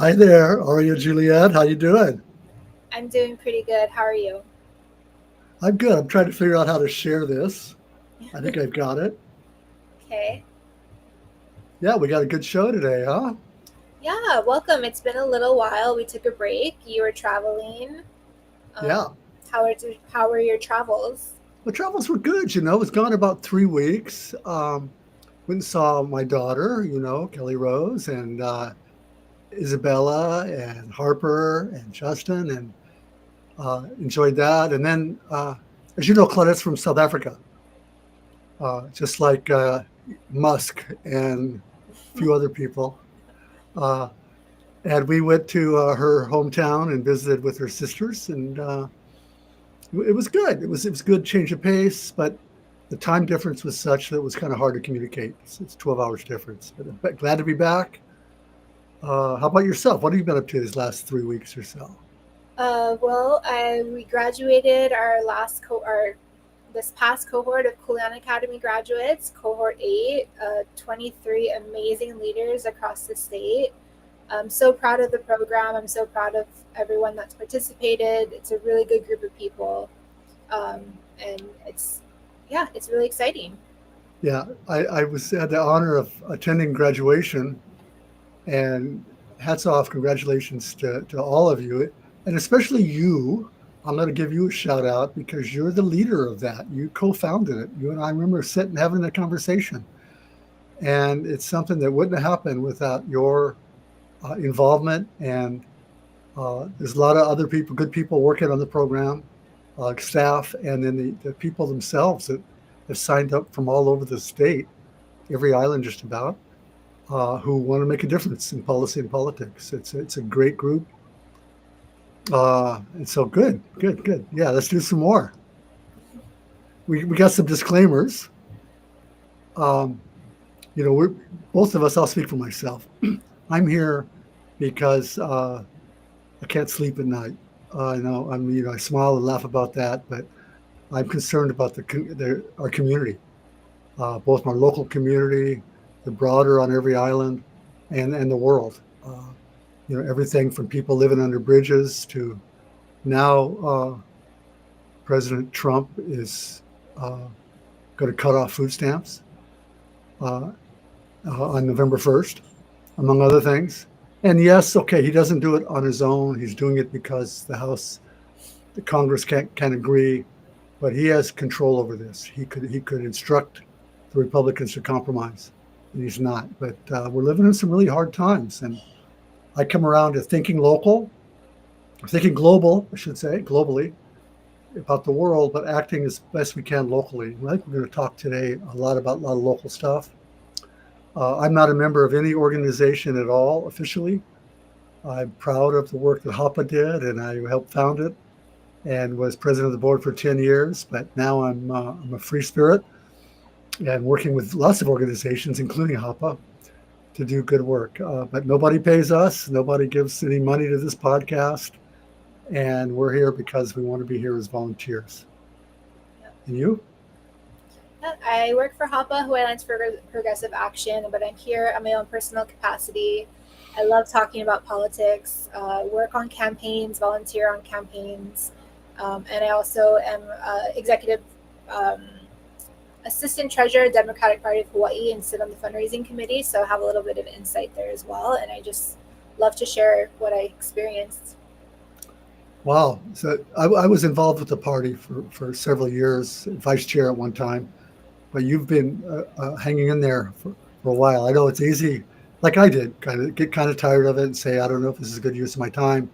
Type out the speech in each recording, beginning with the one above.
Hi there, Aria Juliet. How you doing? I'm doing pretty good. How are you? I'm good. I'm trying to figure out how to share this. I think I've got it. Okay. Yeah, we got a good show today, huh? Yeah, welcome. It's been a little while. We took a break. You were traveling. Um, Yeah. how were your travels? The travels were good. It's gone about 3 weeks. Went and saw my daughter, Kelly Rose and Isabella and Harper and Justin, and enjoyed that. And then, as you know, Claudette's from South Africa, just like Musk and a few other people. Uh, and we went to her hometown and visited with her sisters, and it was good. It was good change of pace, but the time difference was such that it was kind of hard to communicate. It's 12 hours difference, but glad to be back. How about yourself? What have you been up to these last 3 weeks or so? We graduated our this past cohort of Kuleana Academy graduates, cohort 8, 23 amazing leaders across the state. I'm so proud of the program. I'm so proud of everyone that's participated. It's a really good group of people. Um, and it's really exciting. Yeah, I was had the honor of attending graduation, and hats off, congratulations to all of you, and especially you. I'm going to give you a shout out because you're the leader of that. You co-founded it. You and I remember sitting having a conversation, and it's something that wouldn't have happened without your involvement. And there's a lot of other people, good people working on the program, staff, and then the people themselves that have signed up from all over the state, every island just about, who want to make a difference in policy and politics. It's a great group. And so good, good, good. Yeah, let's do some more. We got some disclaimers. Um, we're both of us. I'll speak for myself. I'm here because I can't sleep at night. I know. I smile and laugh about that, but I'm concerned about our community, both my local community, the broader on every island, and the world. Everything from people living under bridges to now President Trump is going to cut off food stamps uh, on November 1st, among other things. And yes, okay, he doesn't do it on his own. He's doing it because the Congress can't agree, but he has control over this. He could instruct the Republicans to compromise, and he's not. But we're living in some really hard times, and I come around to thinking global, I should say, globally about the world, but acting as best we can locally. I think we're going to talk today a lot about a lot of local stuff. I'm not a member of any organization at all officially. I'm proud of the work that HAPA did, and I helped found it and was president of the board for 10 years. But now I'm a free spirit and working with lots of organizations, including HAPA, to do good work. But nobody pays us. Nobody gives any money to this podcast. And we're here because we want to be here as volunteers. And you? I work for HAPA, Hawaiʻi Alliance for Progressive Action, but I'm here at my own personal capacity. I love talking about politics, work on campaigns, volunteer on campaigns, and I also am executive assistant treasurer, Democratic Party of Hawaii, and sit on the fundraising committee, so I have a little bit of insight there as well, and I just love to share what I experienced. Wow. So I was involved with the party for several years, vice chair at one time, but you've been hanging in there for a while. I know it's easy, like I did, get kind of tired of it and say, I don't know if this is a good use of my time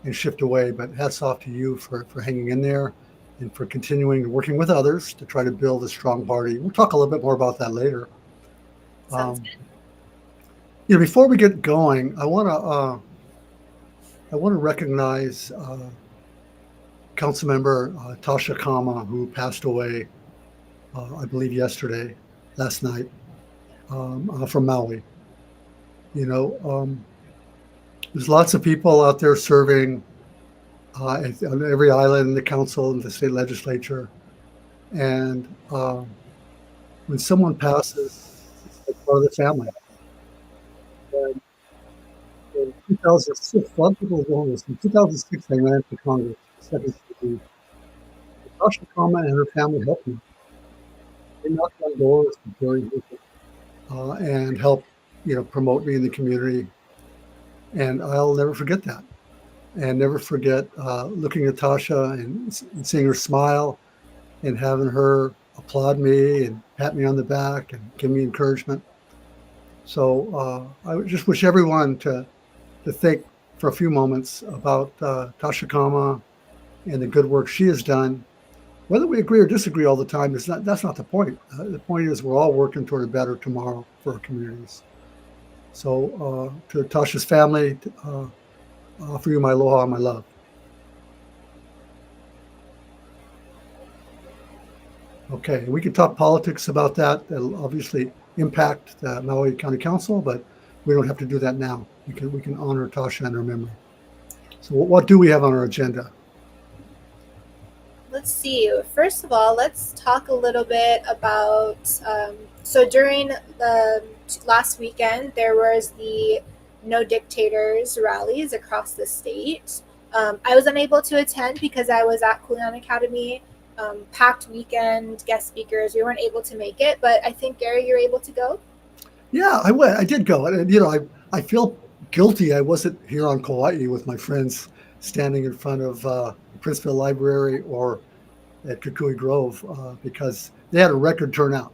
and shift away. But hats off to you for hanging in there and for continuing working with others to try to build a strong party. We'll talk a little bit more about that later. Sounds good. Before we get going, I want to recognize Councilmember Tasha Kama, who passed away, I believe last night, from Maui. There's lots of people out there serving on every island in the council and the state legislature. And when someone passes, it's like part of the family. And In 2006, a lot of people don't know this. In 2006, I ran for Congress, second city. Tasha Kama and her family helped me. They knocked on doors with very people, and helped, promote me in the community. And I'll never forget that. And never forget looking at Tasha and seeing her smile and having her applaud me and pat me on the back and give me encouragement. So I would just wish everyone to think for a few moments about Tasha Kama and the good work she has done. Whether we agree or disagree all the time that's not the point. The point is we're all working toward a better tomorrow for our communities. So to Tasha's family, I offer you my aloha and my love. Okay, we can talk politics about that. That'll obviously impact the Maui County Council, but we don't have to do that now. We can honor Tasha and her memory. So what do we have on our agenda? Let's see. First of all, let's talk a little bit about. So during the last weekend, there was the No Dictators rallies across the state. I was unable to attend because I was at Kuleana Academy. Packed weekend, guest speakers. We weren't able to make it, but I think Gary, you're able to go. Yeah, I went. I did go, and I feel guilty. I wasn't here on Kauai with my friends, standing in front of Princeville Library or at Kukui Grove, because they had a record turnout,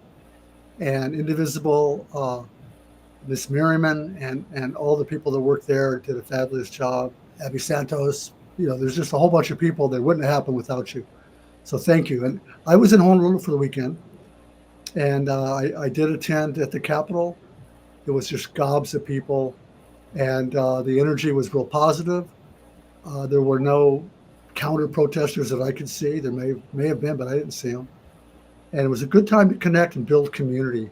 and Indivisible, Miss Merriman, and all the people that worked there did a fabulous job. Abby Santos. There's just a whole bunch of people that wouldn't happen without you. So thank you. And I was in Honolulu for the weekend, and I did attend at the Capitol. It was just gobs of people, and the energy was real positive. There were no counter protesters that I could see. There may have been, but I didn't see them. And it was a good time to connect and build community.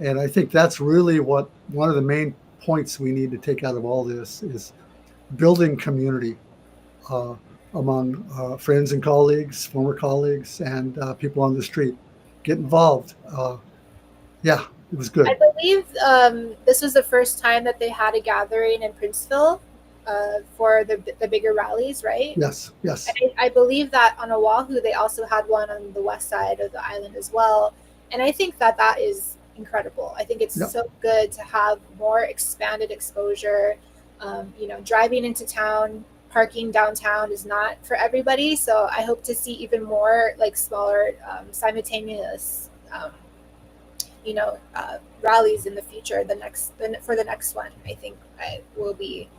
And I think that's really one of the main points we need to take out of all this is building community. Among friends and colleagues, former colleagues, and people on the street. Get involved. Yeah, it was good. I believe this was the first time that they had a gathering in Princeville for the bigger rallies, right? Yes. And I believe that on Oahu, they also had one on the west side of the island as well. And I think that is incredible. I think it's so good to have more expanded exposure. Driving into town, parking downtown is not for everybody, so I hope to see even more like smaller, simultaneous, rallies in the future. For the next one, I think it will be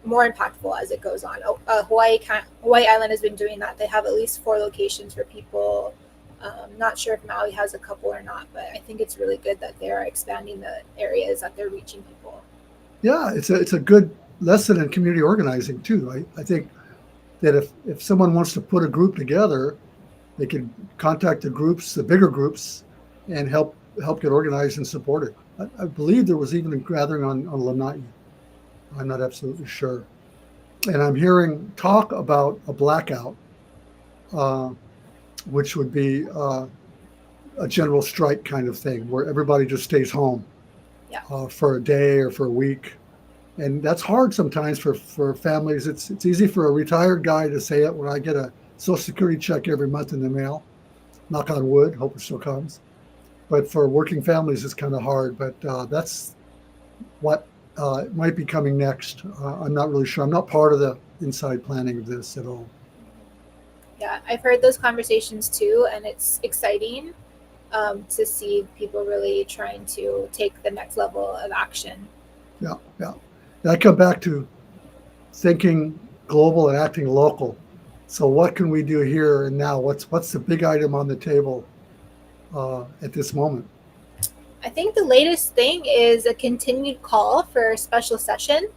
more impactful as it goes on. Hawaii Island has been doing that. They have at least 4 locations for people. Not sure if Maui has a couple or not, but I think it's really good that they're expanding the areas that they're reaching people. Yeah, it's a good lesson in community organizing too. I think that if someone wants to put a group together, they can contact the bigger groups, and help get organized and supported. I believe there was even a gathering on Lanai. I'm not absolutely sure. And I'm hearing talk about a blackout, which would be a general strike kind of thing, where everybody just stays home for a day or for a week. And that's hard sometimes for families. It's easy for a retired guy to say it when I get a Social Security check every month in the mail. Knock on wood, hope it still comes. But for working families, it's kind of hard. But that's what might be coming next. I'm not really sure. I'm not part of the inside planning of this at all. Yeah, I've heard those conversations too, and it's exciting to see people really trying to take the next level of action. Yeah. And I come back to thinking global and acting local. So what can we do here and now? What's the big item on the table at this moment? I think the latest thing is a continued call for a special session.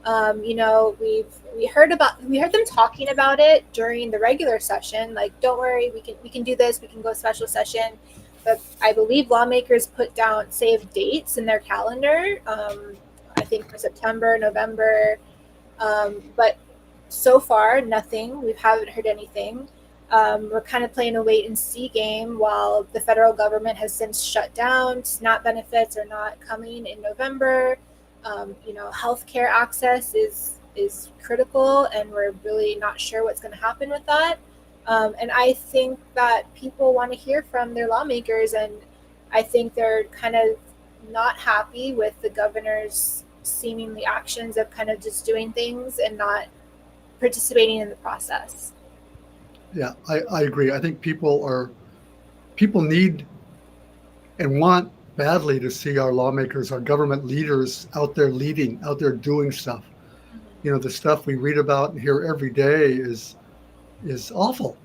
We heard them talking about it during the regular session. Like, don't worry, we can do this. We can go special session. But I believe lawmakers put down saved dates in their calendar. I think for September, November, but so far nothing. We haven't heard anything. We're kind of playing a wait and see game while the federal government has since shut down. SNAP benefits are not coming in November. Healthcare access is critical, and we're really not sure what's going to happen with that. And I think that people want to hear from their lawmakers, and I think they're kind of not happy with the governor's seemingly actions of kind of just doing things and not participating in the process. Yeah, I agree. I think people need and want badly to see our lawmakers, our government leaders out there leading, out there doing stuff. The stuff we read about and hear every day is awful.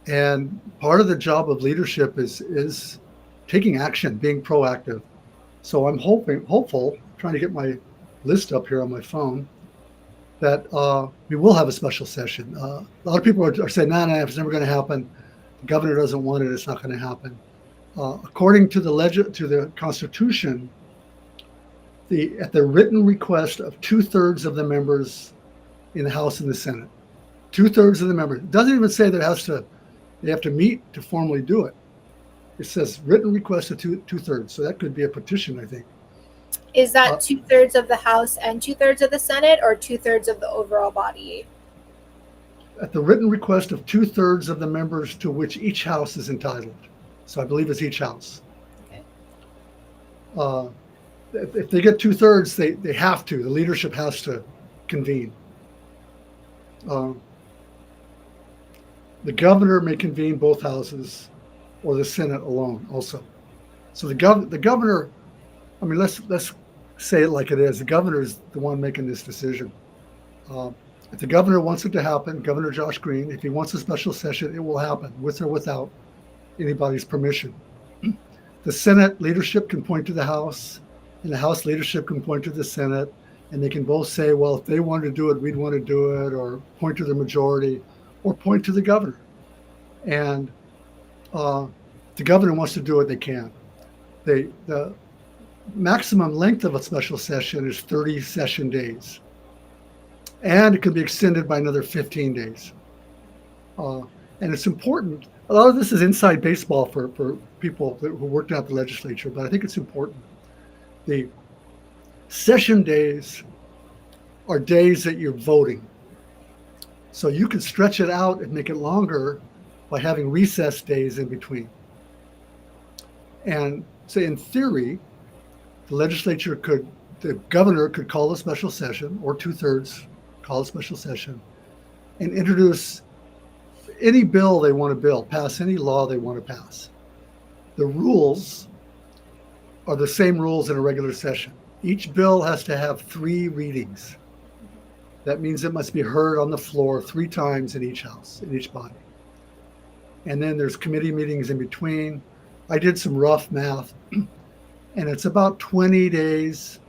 And part of the job of leadership is taking action, being proactive. So I'm hopeful, trying to get my list up here on my phone, that we will have a special session. A lot of people are saying, no, it's never going to happen. The governor doesn't want it. It's not going to happen. According to the Constitution, at the written request of 2/3 of the members in the House and the Senate, 2/3 of the members. It doesn't even say that they have to meet to formally do it. It says written request of 2/3. So that could be a petition, I think. Is that 2/3 of the House and 2/3 of the Senate, or 2/3 of the overall body? At the written request of 2/3 of the members to which each house is entitled. So I believe it's each house. Okay. If they get 2/3, they have to. The leadership has to convene. The governor may convene both houses, or the Senate alone also. So the governor, I mean, let's say it like it is. The governor is the one making this decision. If the governor wants it to happen, Governor Josh Green, if he wants a special session, it will happen, with or without anybody's permission. The Senate leadership can point to the House, and the House leadership can point to the Senate, and they can both say, well, if they wanted to do it, we'd want to do it, or point to the majority, or point to the governor. And if the governor wants to do it, they can. The maximum length of a special session is 30 session days. And it can be extended by another 15 days. And it's important. A lot of this is inside baseball for people who worked out the legislature, but I think it's important. The session days are days that you're voting. So you can stretch it out and make it longer by having recess days in between. And so in theory, the governor could call a special session, or 2/3 call a special session, and introduce any bill they want to pass any law they want to pass. The rules are the same rules in a regular session. Each bill has to have 3 readings. That means it must be heard on the floor 3 times in each house, in each body. And then there's committee meetings in between. I did some rough math, and it's about 20 days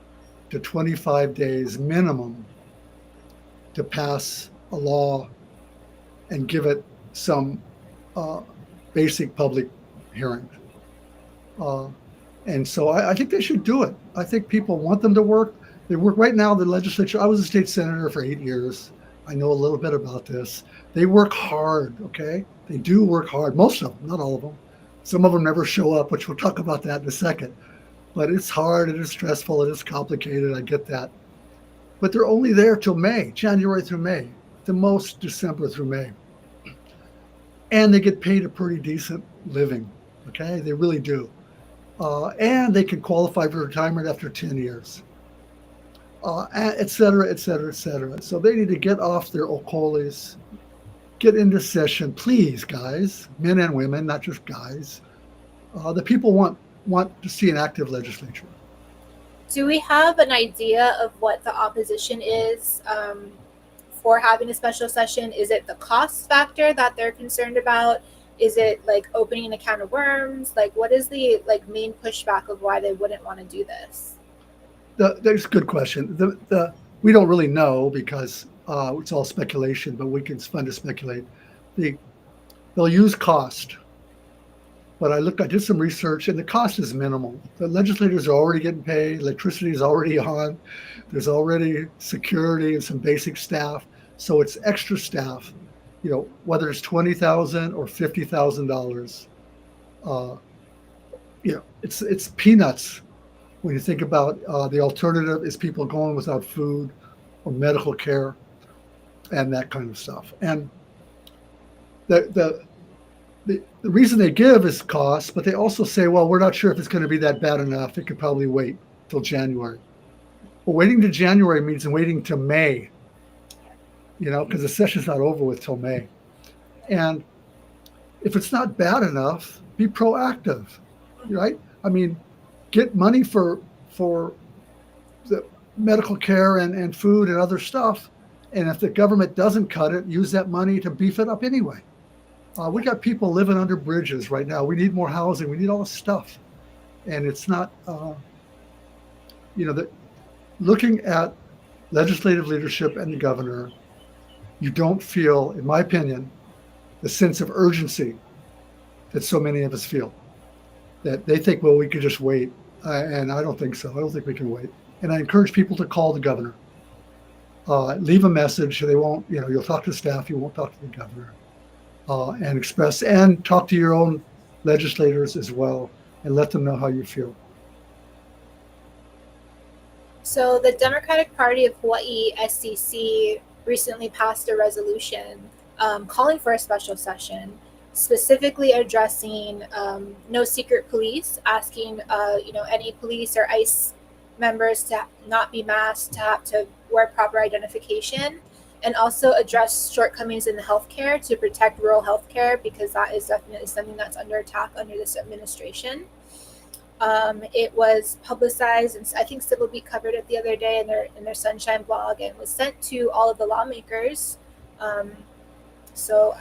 to 25 days minimum to pass a law and give it some basic public hearing. And so I think they should do it. I think people want them to work. They work right now. The legislature, I was a state senator for 8 years. I know a little bit about this. They work hard, okay? They do work hard. Most of them, not all of them. Some of them never show up, which we'll talk about that in a second. But it's hard, it is stressful, it is complicated, I get that. But they're only there till May, January through May, the most December through May. And they get paid a pretty decent living, okay? They really do. And they can qualify for retirement after 10 years, et cetera, et cetera, et cetera. So they need to get off their okoles, get into session, please, guys, men and women, not just guys. The people want to see an active legislature. Do we have an idea of what the opposition is for having a special session? Is it the cost factor that they're concerned about? Is it like opening a can of worms? Like, what is the main pushback of why they wouldn't want to do this? That's a good question. We don't really know because it's all speculation, but it's fun to speculate. They'll use cost. But I did some research, and the cost is minimal. The legislators are already getting paid. Electricity is already on. There's already security and some basic staff. So it's extra staff. Whether it's $20,000 or $50,000, it's peanuts when you think about the alternative is people going without food or medical care and that kind of stuff. And the reason they give is cost, but they also say, well, we're not sure if it's going to be that bad enough. It could probably wait till January. Well, waiting to January means waiting to May, because the session's not over with till May. And if it's not bad enough, be proactive, right? I mean, get money for the medical care and food and other stuff. And if the government doesn't cut it, use that money to beef it up anyway. We got people living under bridges right now. We need more housing. We need all this stuff. And it's not, looking at legislative leadership and the governor, you don't feel, in my opinion, the sense of urgency that so many of us feel. That they think, well, we could just wait. And I don't think so. I don't think we can wait. And I encourage people to call the governor. Leave a message. They won't, you'll talk to the staff. You won't talk to the governor. And express and talk to your own legislators as well and let them know how you feel. So the Democratic Party of Hawaii, SCC, recently passed a resolution calling for a special session, specifically addressing no secret police, asking any police or ICE members to not be masked, to have to wear proper identification, and also address shortcomings in the healthcare to protect rural healthcare, because that is definitely something that's under attack under this administration. It was publicized, and I think Civil Beat covered it the other day in their Sunshine blog, and was sent to all of the lawmakers. So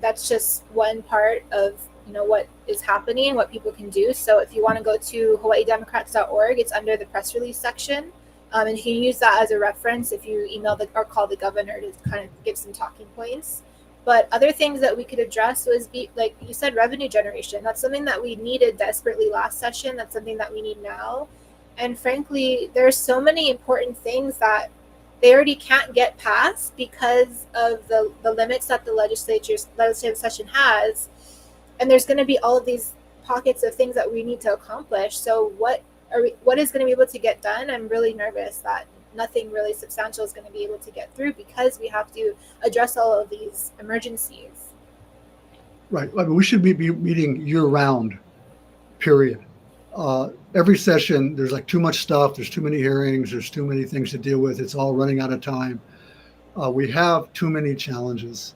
that's just one part of what is happening, what people can do. So if you want to go to hawaiidemocrats.org, it's under the press release section. And you can use that as a reference if you email or call the governor to kind of give some talking points. But other things that we could address was, like you said, revenue generation. That's something that we needed desperately last session. That's something that we need now. And frankly, there's so many important things that they already can't get passed because of the limits that the legislative session has. And there's going to be all of these pockets of things that we need to accomplish. So what is going to be able to get done? I'm really nervous that nothing really substantial is going to be able to get through because we have to address all of these emergencies. Right. I mean, we should be meeting year-round, period. Every session, there's like too much stuff. There's too many hearings. There's too many things to deal with. It's all running out of time. We have too many challenges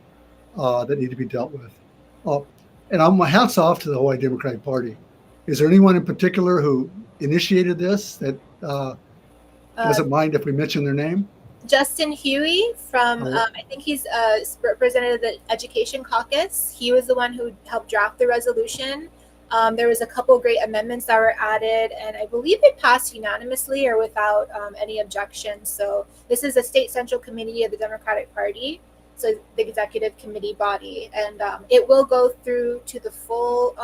that need to be dealt with. And my hat's off to the Hawaii Democratic Party. Is there anyone in particular who initiated this that doesn't mind if we mention their name? Justin Huey from, I think he's representative of the Education Caucus. He was the one who helped draft the resolution. There was a couple great amendments that were added, and I believe it passed unanimously or without any objections. So this is a state central committee of the Democratic Party, so the executive committee body, and it will go through to the full.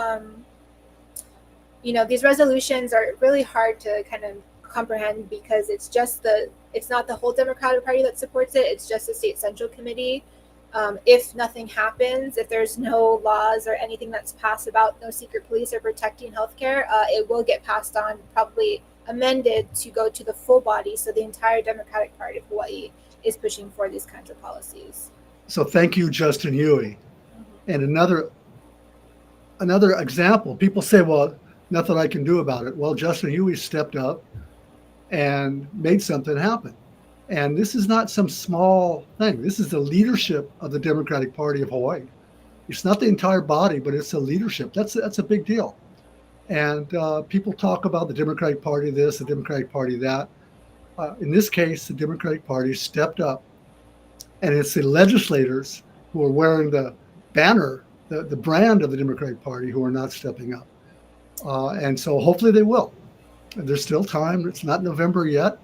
These resolutions are really hard to kind of comprehend because it's not the whole Democratic Party that supports it. It's just the state central committee. If nothing happens, if there's no laws or anything that's passed about no secret police or protecting healthcare, it will get passed on, probably amended to go to the full body. So the entire Democratic Party of Hawaii is pushing for these kinds of policies. So thank you, Justin Huey. Mm-hmm. And another example, people say, well, nothing I can do about it. Well, Justin Huey stepped up and made something happen. And this is not some small thing. This is the leadership of the Democratic Party of Hawaii. It's not the entire body, but it's the leadership. That's a big deal. And people talk about the Democratic Party this, the Democratic Party that. In this case, the Democratic Party stepped up, and it's the legislators who are wearing the banner, the brand of the Democratic Party, who are not stepping up. And so hopefully they will. There's still time. It's not November yet.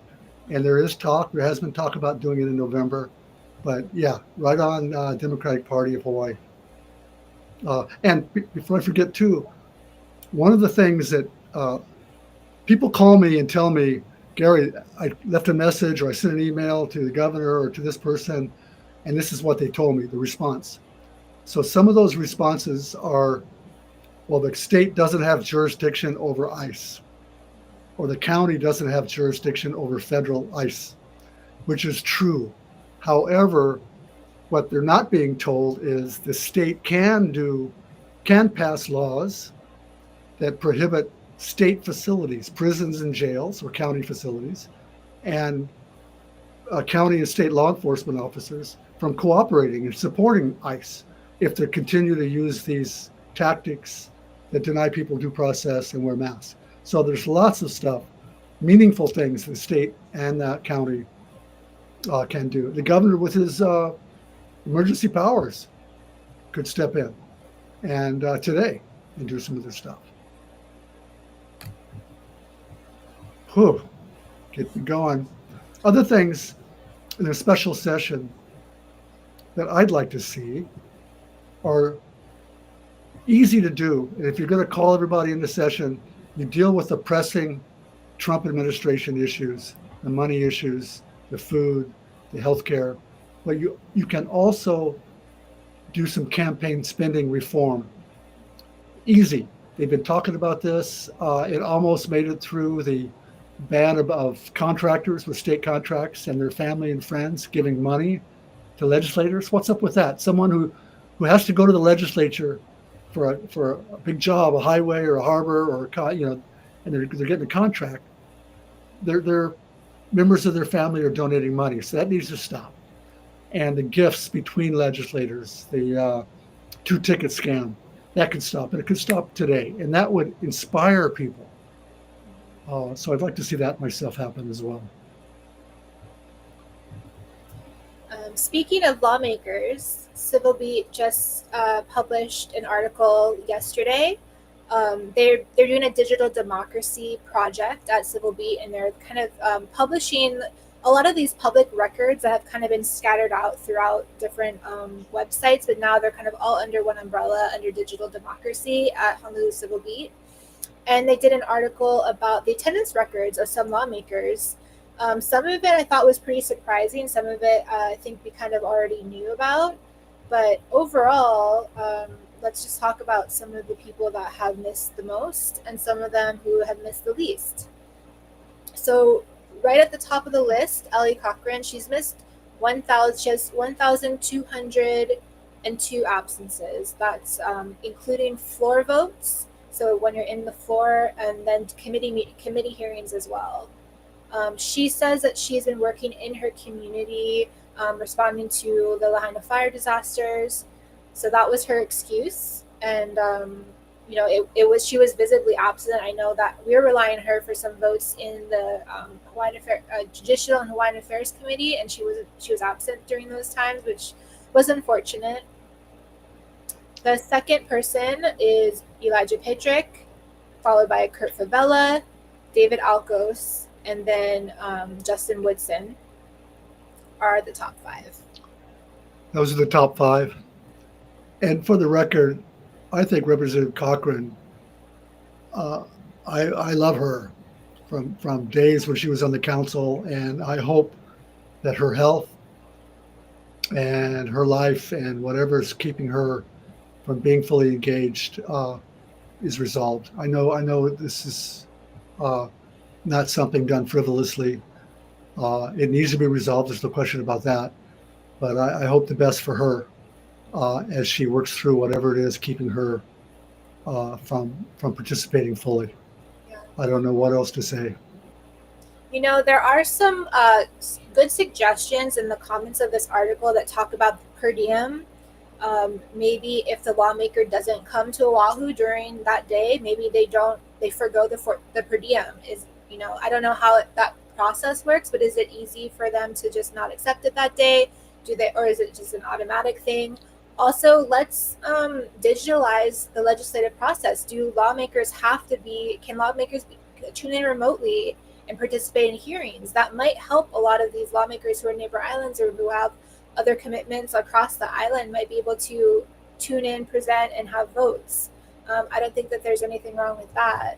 And there has been talk about doing it in November. But yeah, right on Democratic Party of Hawaii. And before I forget too, one of the things that people call me and tell me, Gary, I left a message or I sent an email to the governor or to this person, and this is what they told me, the response. So some of those responses are, well, the state doesn't have jurisdiction over ICE. or the county doesn't have jurisdiction over federal ICE, which is true. However, what they're not being told is the state can pass laws that prohibit state facilities, prisons and jails, or county facilities, and county and state law enforcement officers from cooperating and supporting ICE if they continue to use these tactics that deny people due process and wear masks. So there's lots of stuff, meaningful things the state and that county can do. The governor, with his emergency powers, could step in and today and do some of this stuff. Whew, get me going. Other things in a special session that I'd like to see are easy to do. And if you're going to call everybody into session, you deal with the pressing Trump administration issues, the money issues, the food, the healthcare, but you can also do some campaign spending reform. Easy. They've been talking about this. It almost made it through the ban of contractors with state contracts and their family and friends giving money to legislators. What's up with that? Someone who has to go to the legislature for a big job, a highway or a harbor or and they're getting a contract. Their members of their family are donating money, so that needs to stop. And the gifts between legislators, the 2-ticket scam, that could stop, and it could stop today, and that would inspire people. So I'd like to see that myself happen as well. Speaking of lawmakers, Civil Beat just published an article yesterday. They're doing a digital democracy project at Civil Beat, and they're kind of publishing a lot of these public records that have kind of been scattered out throughout different websites, but now they're kind of all under one umbrella under digital democracy at Honolulu Civil Beat. And they did an article about the attendance records of some lawmakers. Some of it I thought was pretty surprising. Some of it I think we kind of already knew about. But overall, let's just talk about some of the people that have missed the most and some of them who have missed the least. So right at the top of the list, Ellie Cochran, she's missed 1,202 absences. That's including floor votes. So when you're in the floor, and then committee hearings as well. She says that she's been working in her community, responding to the Lahaina fire disasters. So that was her excuse. And, she was visibly absent. I know that we were relying on her for some votes in the Judicial and Hawaiian Affairs Committee, and she was absent during those times, which was unfortunate. The second person is Elijah Patrick, followed by Kurt Favela, David Alkos, and then Justin Woodson are the top 5. Those are the top 5. And for the record, I think Representative Cochran, I love her from days when she was on the council, and I hope that her health and her life and whatever's keeping her from being fully engaged is resolved. I know this is not something done frivolously. It needs to be resolved. There's no question about that. But I hope the best for her as she works through whatever it is keeping her from participating fully. Yeah. I don't know what else to say. There are some good suggestions in the comments of this article that talk about the per diem. Maybe if the lawmaker doesn't come to Oahu during that day, maybe they forgo the per diem. I don't know how that process works, but is it easy for them to just not accept it that day? Or is it just an automatic thing? Also, let's digitalize the legislative process. Can lawmakers tune in remotely and participate in hearings? That might help a lot of these lawmakers who are neighbor islands or who have other commitments across the island might be able to tune in, present, and have votes. I don't think that there's anything wrong with that.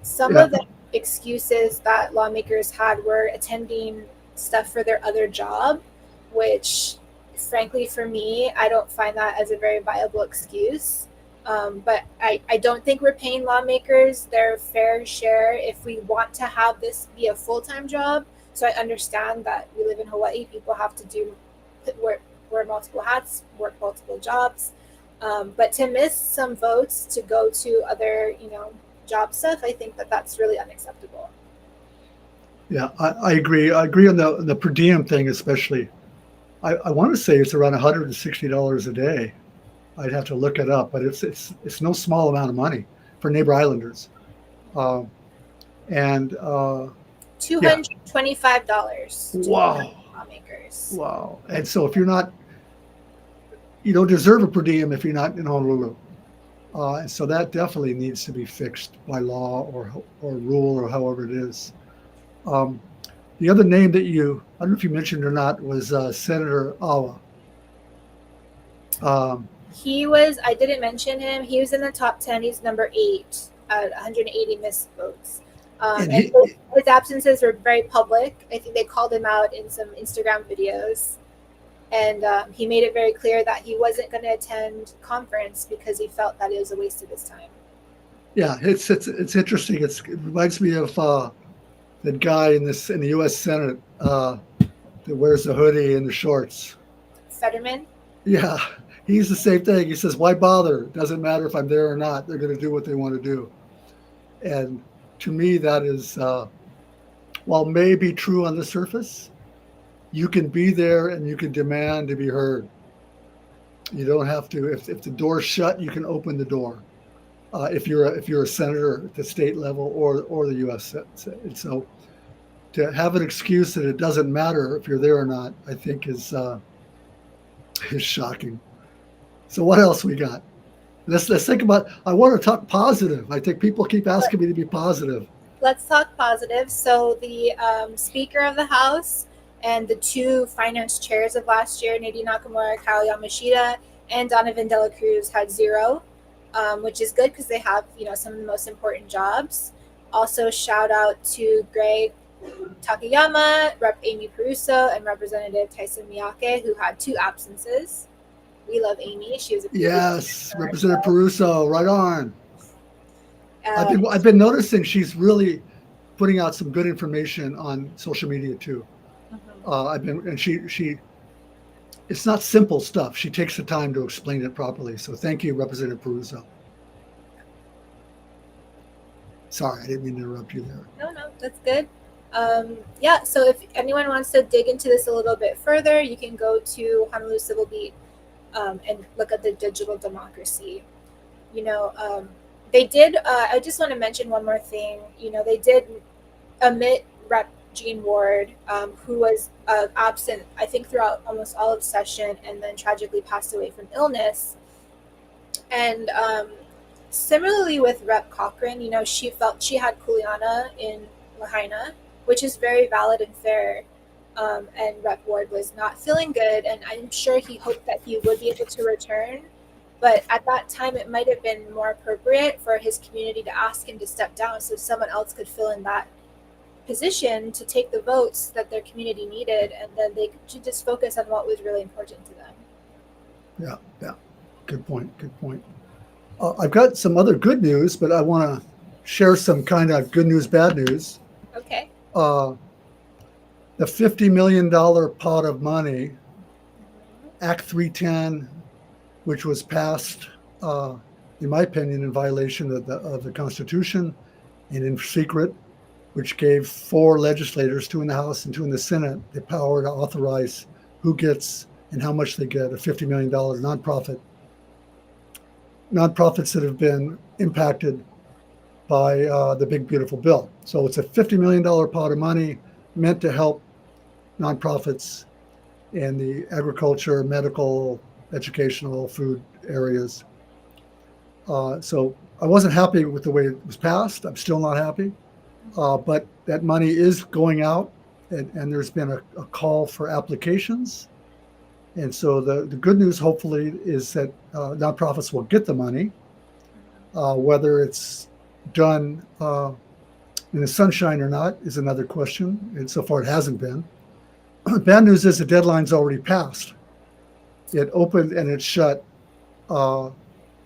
Some of the excuses that lawmakers had were attending stuff for their other job, which frankly for me, I don't find that as a very viable excuse. But I don't think we're paying lawmakers their fair share if we want to have this be a full-time job. So I understand that we live in Hawaii. People have to wear multiple hats, work multiple jobs. But to miss some votes to go to other, job stuff, I think that that's really unacceptable. Yeah, I agree. I agree on the per diem thing, especially. I want to say it's around $160 a day. I'd have to look it up, but it's no small amount of money for neighbor islanders. Uh, and yeah, $225 to wow, lawmakers. wow. And so if you don't deserve a per diem if you're not in Honolulu. And so that definitely needs to be fixed by law or rule or however it is. Um, the other name that I don't know if you mentioned or not, was Senator Awa. I didn't mention him. He was in the top 10. He's number 8 at 180 missed votes. And his absences were very public. I think they called him out in some Instagram videos. And he made it very clear that he wasn't going to attend conference because he felt that it was a waste of his time. Yeah, it's interesting. It reminds me of that guy in the U.S. Senate that wears the hoodie and the shorts. Fetterman? Yeah, he's the same thing. He says, "Why bother? It doesn't matter if I'm there or not. They're going to do what they want to do." And to me, that is, while maybe true on the surface, you can be there and you can demand to be heard. You don't have to. If the door's shut, you can open the door. If you're a senator at the state level or the U.S. And so to have an excuse that it doesn't matter if you're there or not, I think is shocking. So what else we got? Let's think about. I want to talk positive. I think people keep asking me to be positive. Let's talk positive. So the Speaker of the House and the 2 finance chairs of last year, Nadine Nakamura, Kyle Yamashita, and Donovan Dela Cruz, had 0. Which is good because they have, some of the most important jobs. Also, shout out to Greg Takayama, Rep. Amy Peruso, and Representative Tyson Miyake, who had 2 absences. We love Amy. She was a yes, Representative Peruso, right on. I've been noticing she's really putting out some good information on social media too. She it's not simple stuff. She takes the time to explain it properly. So thank you, Representative Peruso. Sorry, I didn't mean to interrupt you there. No, that's good. So if anyone wants to dig into this a little bit further, you can go to Honolulu Civil Beat and look at the digital democracy. They did, I just want to mention one more thing. They did omit Rep. Jean Ward, who was absent, I think, throughout almost all of session and then tragically passed away from illness. And similarly with Rep. Cochran, she felt she had kuleana in Lahaina, which is very valid and fair. And Rep. Ward was not feeling good, and I'm sure he hoped that he would be able to return. But at that time, it might have been more appropriate for his community to ask him to step down so someone else could fill in that position to take the votes that their community needed, and then they could just focus on what was really important to them. Yeah. Good point. I've got some other good news, but I want to share some kind of good news, bad news. Okay. The $50 million pot of money, Act 310, which was passed, in my opinion, in violation of the Constitution and in secret, which gave 4 legislators, 2 in the House and 2 in the Senate, the power to authorize who gets and how much they get, a $50 million nonprofits that have been impacted by the big, beautiful bill. So it's a $50 million pot of money meant to help nonprofits in the agriculture, medical, educational, food areas. So I wasn't happy with the way it was passed. I'm still not happy. But that money is going out, and there's been a call for applications. And so the good news, hopefully, is that nonprofits will get the money. Whether it's done in the sunshine or not is another question, and so far it hasn't been. Bad news is the deadline's already passed. It opened and it shut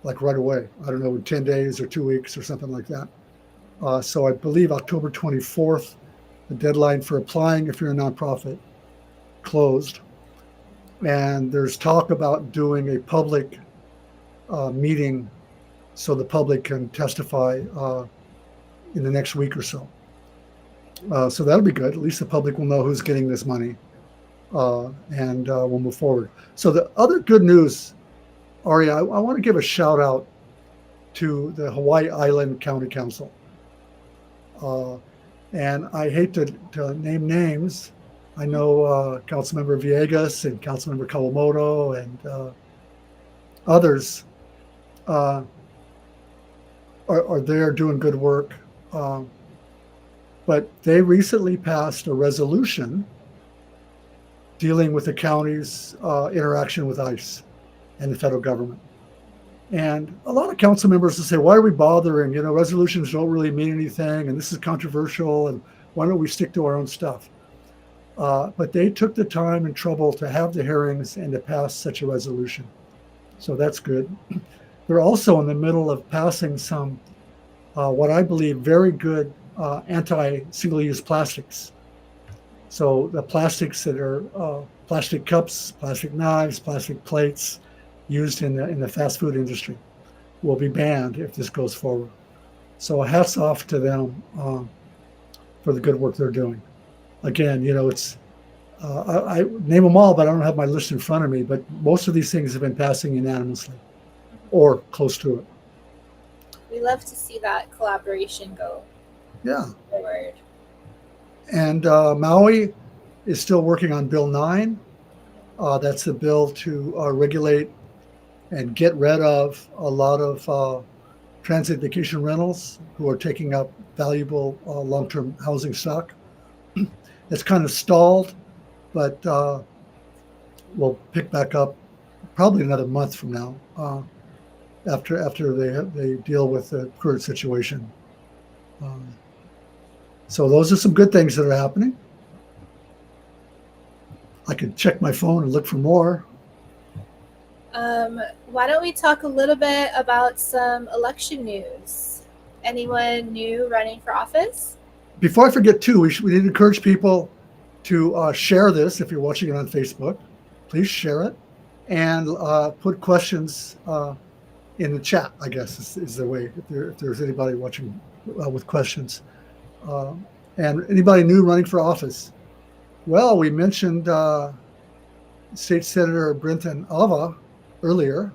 like right away. I don't know, in 10 days or 2 weeks or something like that. So I believe October 24th, the deadline for applying if you're a nonprofit closed. And there's talk about doing a public meeting so the public can testify in the next week or so. So that'll be good. At least the public will know who's getting this money, and we'll move forward. So the other good news, Aria, I want to give a shout out to the Hawaii Island County Council. And I hate to name names. I know Councilmember Villegas and Councilmember Kawamoto and others are there doing good work. But they recently passed a resolution dealing with the county's interaction with ICE and the federal government. And a lot of council members will say, why are we bothering? You know, resolutions don't really mean anything, and this is controversial, and why don't we stick to our own stuff? But they took the time and trouble to have the hearings and to pass such a resolution. So that's good. They're also in the middle of passing some, what I believe, very good anti-single-use plastics. So the plastics that are plastic cups, plastic knives, plastic plates used in the fast food industry will be banned if this goes forward. So hats off to them for the good work they're doing. Again, you know, it's I name them all, but I don't have my list in front of me. But most of these things have been passing unanimously or close to it. We love to see that collaboration go forward. And Maui is still working on Bill 9. That's the bill to regulate and get rid of a lot of transit vacation rentals who are taking up valuable long-term housing stock. It's kind of stalled, but we'll pick back up probably another month from now after they deal with the current situation. So those are some good things that are happening. I could check my phone and look for more. Why don't we talk a little bit about some election news? Anyone new running for office? Before I forget, too, we need to encourage people to share this. If you're watching it on Facebook, please share it and put questions in the chat, I guess is the way, if there's anybody watching with questions. And anybody new running for office. Well, we mentioned State Senator Brenton Ava earlier,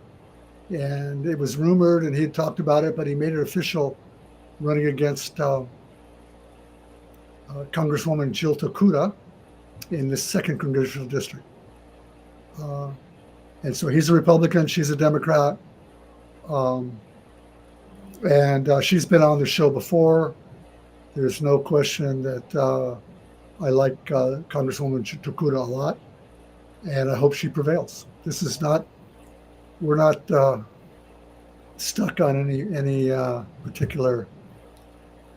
and it was rumored and he had talked about it, but he made it official running against Congresswoman Jill Tokuda in the 2nd Congressional District. And so he's a Republican, she's a Democrat. And she's been on the show before. There's no question that I like Congresswoman Tokuda a lot, and I hope she prevails. This is not, we're not stuck on any particular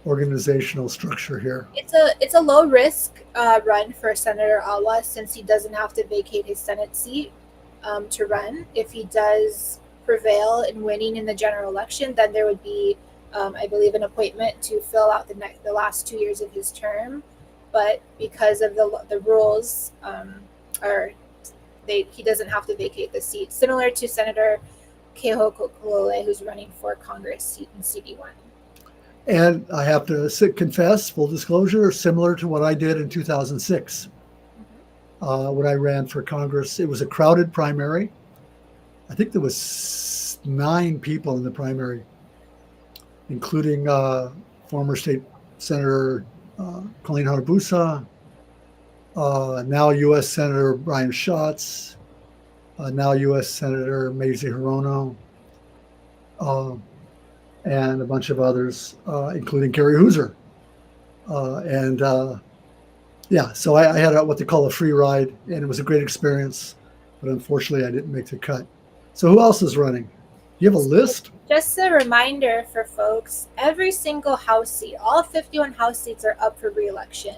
organizational structure here. It's a low risk run for Senator Awa, since he doesn't have to vacate his Senate seat to run. If he does prevail in winning in the general election, then there would be, I believe, an appointment to fill out the last 2 years of his term. But because of the rules, he doesn't have to vacate the seat, similar to Senator Keho Kokolole, who's running for Congress seat in CD1. And I have to confess, full disclosure, similar to what I did in 2006 when I ran for Congress. It was a crowded primary. I think there was 9 people in the primary, including former state Senator Colleen Hanabusa, now U.S. Senator Brian Schatz, now U.S. Senator Mazie Hirono, and a bunch of others, including Gary Hooser. So I had what they call a free ride, and it was a great experience, but unfortunately I didn't make the cut. So who else is running? You have a list? Just a reminder for folks, every single House seat, all 51 House seats are up for re-election.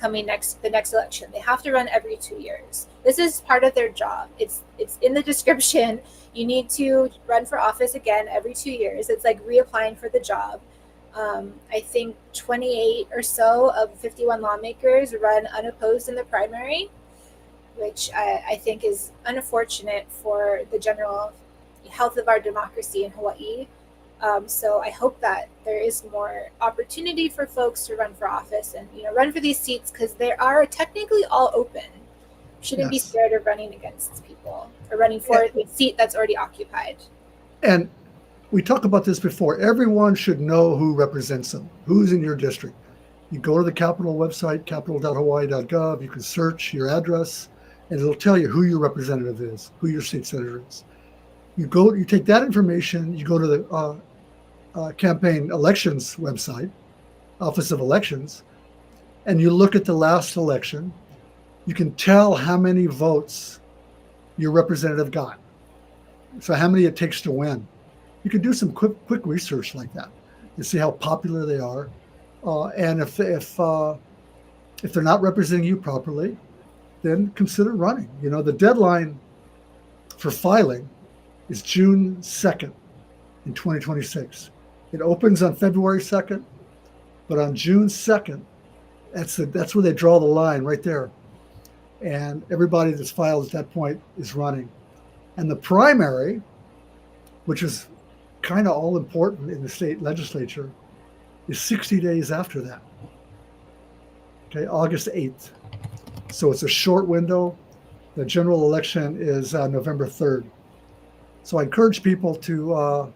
the next election. They have to run every 2 years. This is part of their job. It's in the description. You need to run for office again every 2 years. It's like reapplying for the job. I think 28 or so of 51 lawmakers run unopposed in the primary, which I think is unfortunate for the general health of our democracy in Hawaii. So I hope that there is more opportunity for folks to run for office and run for these seats, because they are technically all open. Shouldn't be scared of running against people or running for a seat that's already occupied. And we talked about this before. Everyone should know who represents them, who's in your district. You go to the Capitol website, capitol.hawaii.gov. You can search your address, and it'll tell you who your representative is, who your state senator is. You take that information, you go to the campaign elections website, Office of Elections, and you look at the last election. You can tell how many votes your representative got. So how many it takes to win. You can do some quick research like that and see how popular they are. And if they're not representing you properly, then consider running. The deadline for filing is June 2nd in 2026. It opens on February 2nd, but on June 2nd, that's where they draw the line right there. And everybody that's filed at that point is running. And the primary, which is kind of all important in the state legislature, is 60 days after that. Okay, August 8th. So it's a short window. The general election is November 3rd. So I encourage people to,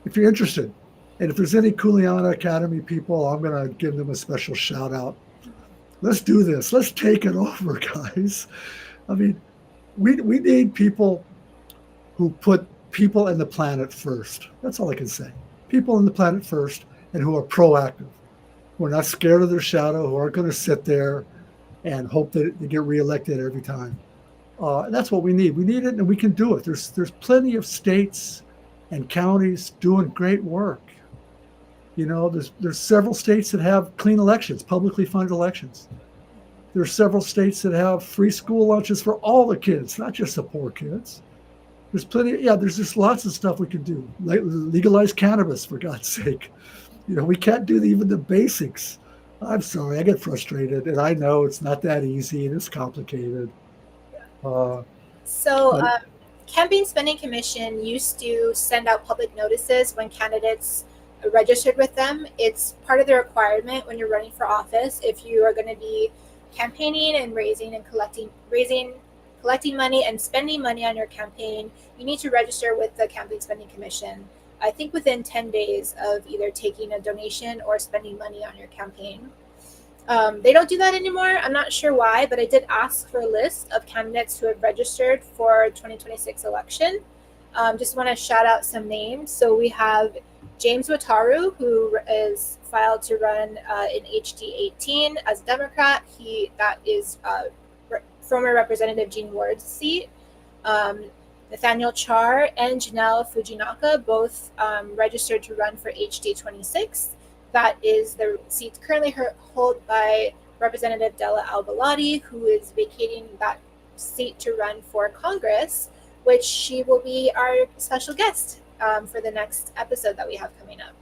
if you're interested, and if there's any Kuleana Academy people, I'm going to give them a special shout out. Let's do this. Let's take it over, guys. I mean, we need people who put people and the planet first. That's all I can say. People and the planet first, and who are proactive. Who are not scared of their shadow, who aren't going to sit there and hope that they get reelected every time. And that's what we need. We need it, and we can do it. There's plenty of states and counties doing great work. There's several states that have clean elections, publicly funded elections. There's several states that have free school lunches for all the kids, not just the poor kids. There's plenty. There's just lots of stuff we can do. Legalize cannabis, for God's sake. We can't do even the basics. I'm sorry, I get frustrated, and I know it's not that easy, and it's complicated. Campaign Spending Commission used to send out public notices when candidates registered with them. It's part of the requirement when you're running for office. If you are going to be campaigning and collecting money and spending money on your campaign, you need to register with the Campaign Spending Commission. I think within 10 days of either taking a donation or spending money on your campaign. They don't do that anymore. I'm not sure why, but I did ask for a list of candidates who have registered for 2026 election. Just want to shout out some names. So we have James Wataru, who is filed to run in HD 18 as a Democrat. That is former Representative Jean Ward's seat. Nathaniel Char and Janelle Fujinaka both registered to run for HD 26. That is the seat currently held by Representative Della Albalati, who is vacating that seat to run for Congress, which she will be our special guest for the next episode that we have coming up.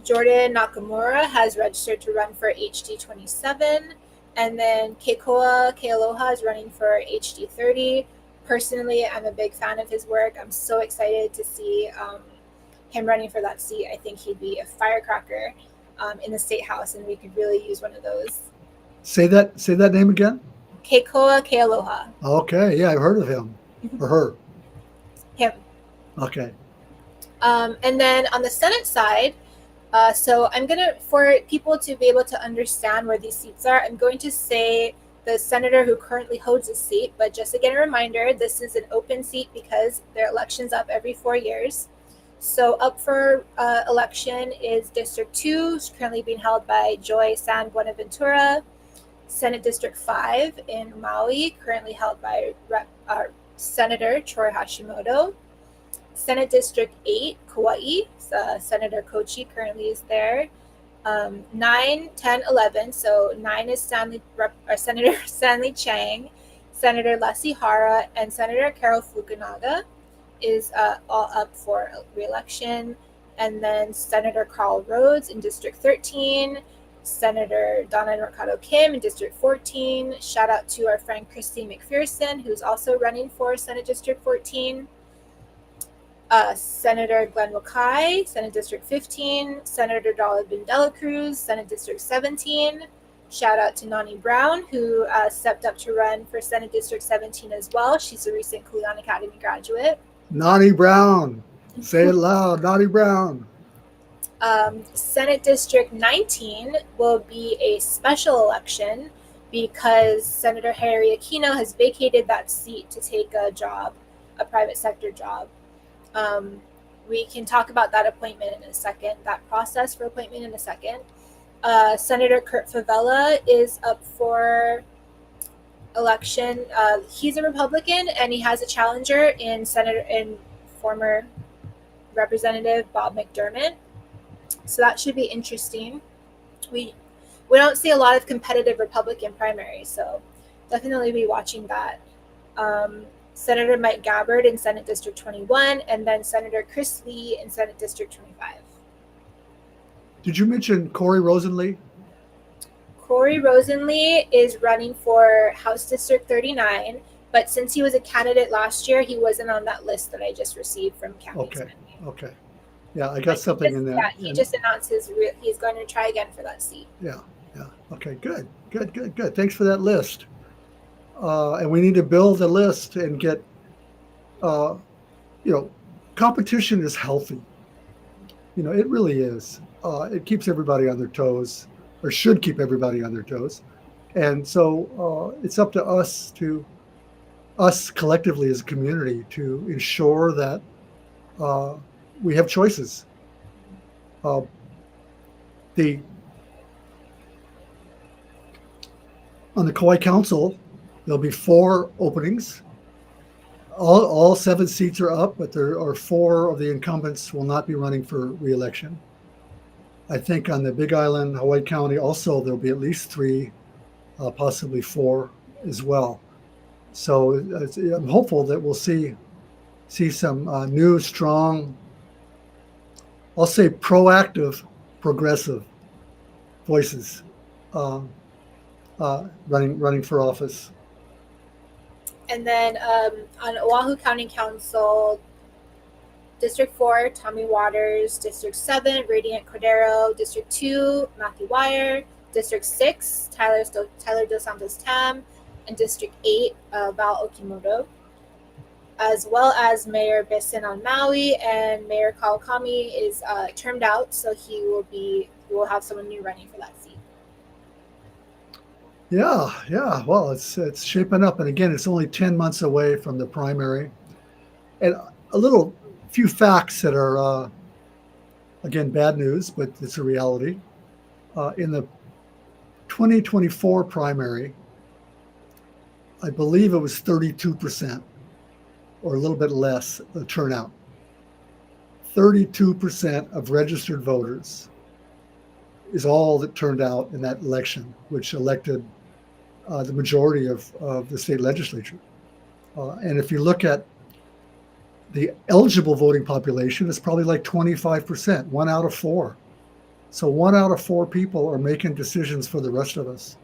Jordan Nakamura has registered to run for HD 27, and then Keikoa Kealoha is running for HD 30. Personally, I'm a big fan of his work. I'm so excited to see him running for that seat. I think he'd be a firecracker in the state house, and we could really use one of those. Say that name again. Keikoa Kealoha. Okay, yeah, I've heard of him or her. Him. Okay. And then on the Senate side, so I'm gonna, for people to be able to understand where these seats are, I'm going to say the senator who currently holds the seat. But just again, a reminder, this is an open seat because their election's up every 4 years. So up for election is District 2, currently being held by Joy San Buenaventura. Senate District 5 in Maui, currently held by Senator Troy Hashimoto. Senate District 8, Kauai, Senator Kochi currently is there. 9, 10, 11. So 9 is Senator Stanley Chang, Senator Leslie Hara, and Senator Carol Fukunaga is all up for re-election. And then Senator Carl Rhodes in District 13, Senator Donna Mercado Kim in District 14. Shout out to our friend Christy McPherson, who's also running for Senate District 14. Senator Glenn Wakai, Senate District 15, Senator Darla Dela Cruz, Senate District 17. Shout out to Nani Brown, who stepped up to run for Senate District 17 as well. She's a recent Kuleana Academy graduate. Nani Brown. Say it loud, Nani Brown. Senate District 19 will be a special election because Senator Harry Aquino has vacated that seat to take a job, a private sector job. We can talk about that appointment in a second, that process for appointment in a second. Senator Kurt Favela is up for election. He's a Republican and he has a challenger in former Representative Bob McDermott. So that should be interesting. We don't see a lot of competitive Republican primaries, so definitely be watching that. Senator Mike Gabbard in Senate District 21, and then Senator Chris Lee in Senate District 25. Did you mention Corey Rosenlee? Corey Rosenlee is running for House District 39, but since he was a candidate last year, he wasn't on that list that I just received from County. Okay. Yeah, I got something in there. Yeah, he just announced he's going to try again for that seat. Yeah. Okay, good. Thanks for that list. And we need to build a list and get, competition is healthy. It really is. It keeps everybody on their toes, or should keep everybody on their toes. And so it's up to us collectively as a community to ensure that we have choices. On the Kauai Council, there'll be 4 openings. All 7 seats are up, but there are 4 of the incumbents will not be running for re-election. I think on the Big Island, Hawaii County, also there'll be at least 3, possibly 4 as well. So I'm hopeful that we'll see some new, strong, I'll say proactive, progressive voices running for office. And then on Oahu County Council, District 4, Tommy Waters, District 7, Radiant Cordero, District 2, Matthew Wire, District 6, Tyler Dos Santos Tam, and District 8, Val Okimoto, as well as Mayor Bisson on Maui, and Mayor Kawakami is termed out, so we will have someone new running for that seat. Yeah. Well, it's shaping up, and again, it's only 10 months away from the primary. And a few facts that are, again, bad news, but it's a reality. In the 2024 primary, I believe it was 32%, or a little bit less, the turnout. 32% of registered voters is all that turned out in that election, which elected the majority of the state legislature. And if you look at the eligible voting population, it's probably like 25%, 1 out of 4. So 1 out of 4 people are making decisions for the rest of us.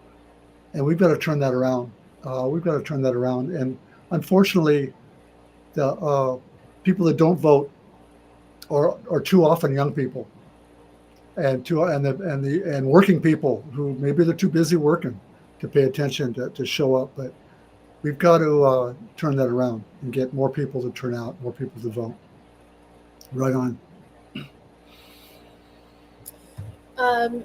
And we've got to turn that around. And unfortunately, the people that don't vote are too often young people, and working people who maybe they're too busy working to pay attention to show up. But we've got to turn that around and get more people to turn out, more people to vote. Right on.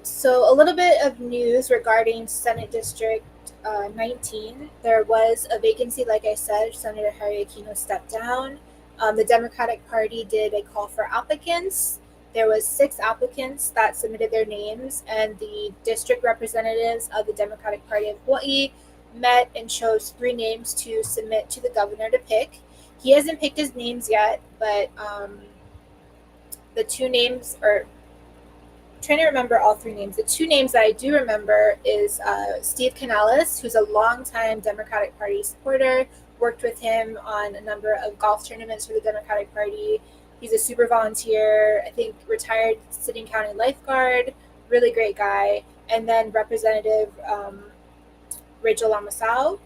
So a little bit of news regarding Senate District 19. There was a vacancy, like I said. Senator Harry Aquino stepped down. The Democratic Party did a call for applicants. There was 6 applicants that submitted their names, and the district representatives of the Democratic Party of Hawaii met and chose 3 names to submit to the governor to pick. He hasn't picked his names yet, but the 2 names are trying to remember all three names. The two names that I do remember is Steve Canales, who's a longtime Democratic Party supporter. Worked with him on a number of golf tournaments for the Democratic Party. He's a super volunteer, I think retired Sitting County lifeguard, really great guy. And then Representative Rachel Lamasau,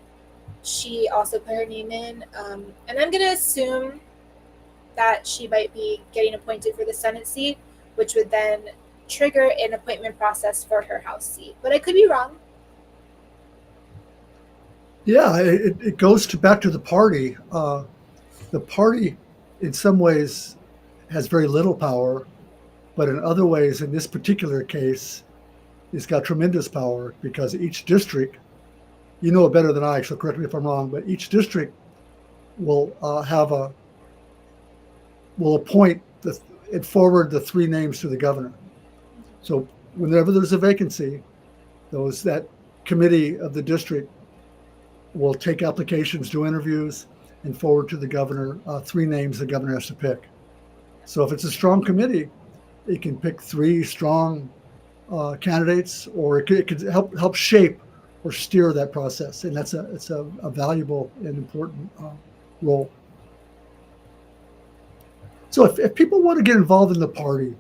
she also put her name in. And I'm going to assume that she might be getting appointed for the Senate seat, which would then trigger an appointment process for her House seat. But I could be wrong. Yeah, it goes back to the party. The party, in some ways, has very little power, but in other ways, in this particular case, it's got tremendous power because each district, you know it better than I, so correct me if I'm wrong, but each district will will appoint and forward the three names to the governor. So whenever there's a vacancy, that committee of the district will take applications, do interviews, and forward to the governor three names the governor has to pick. So if it's a strong committee, it can pick three strong candidates, or it could help shape or steer that process, and it's a valuable and important role. So if people want to get involved in the party,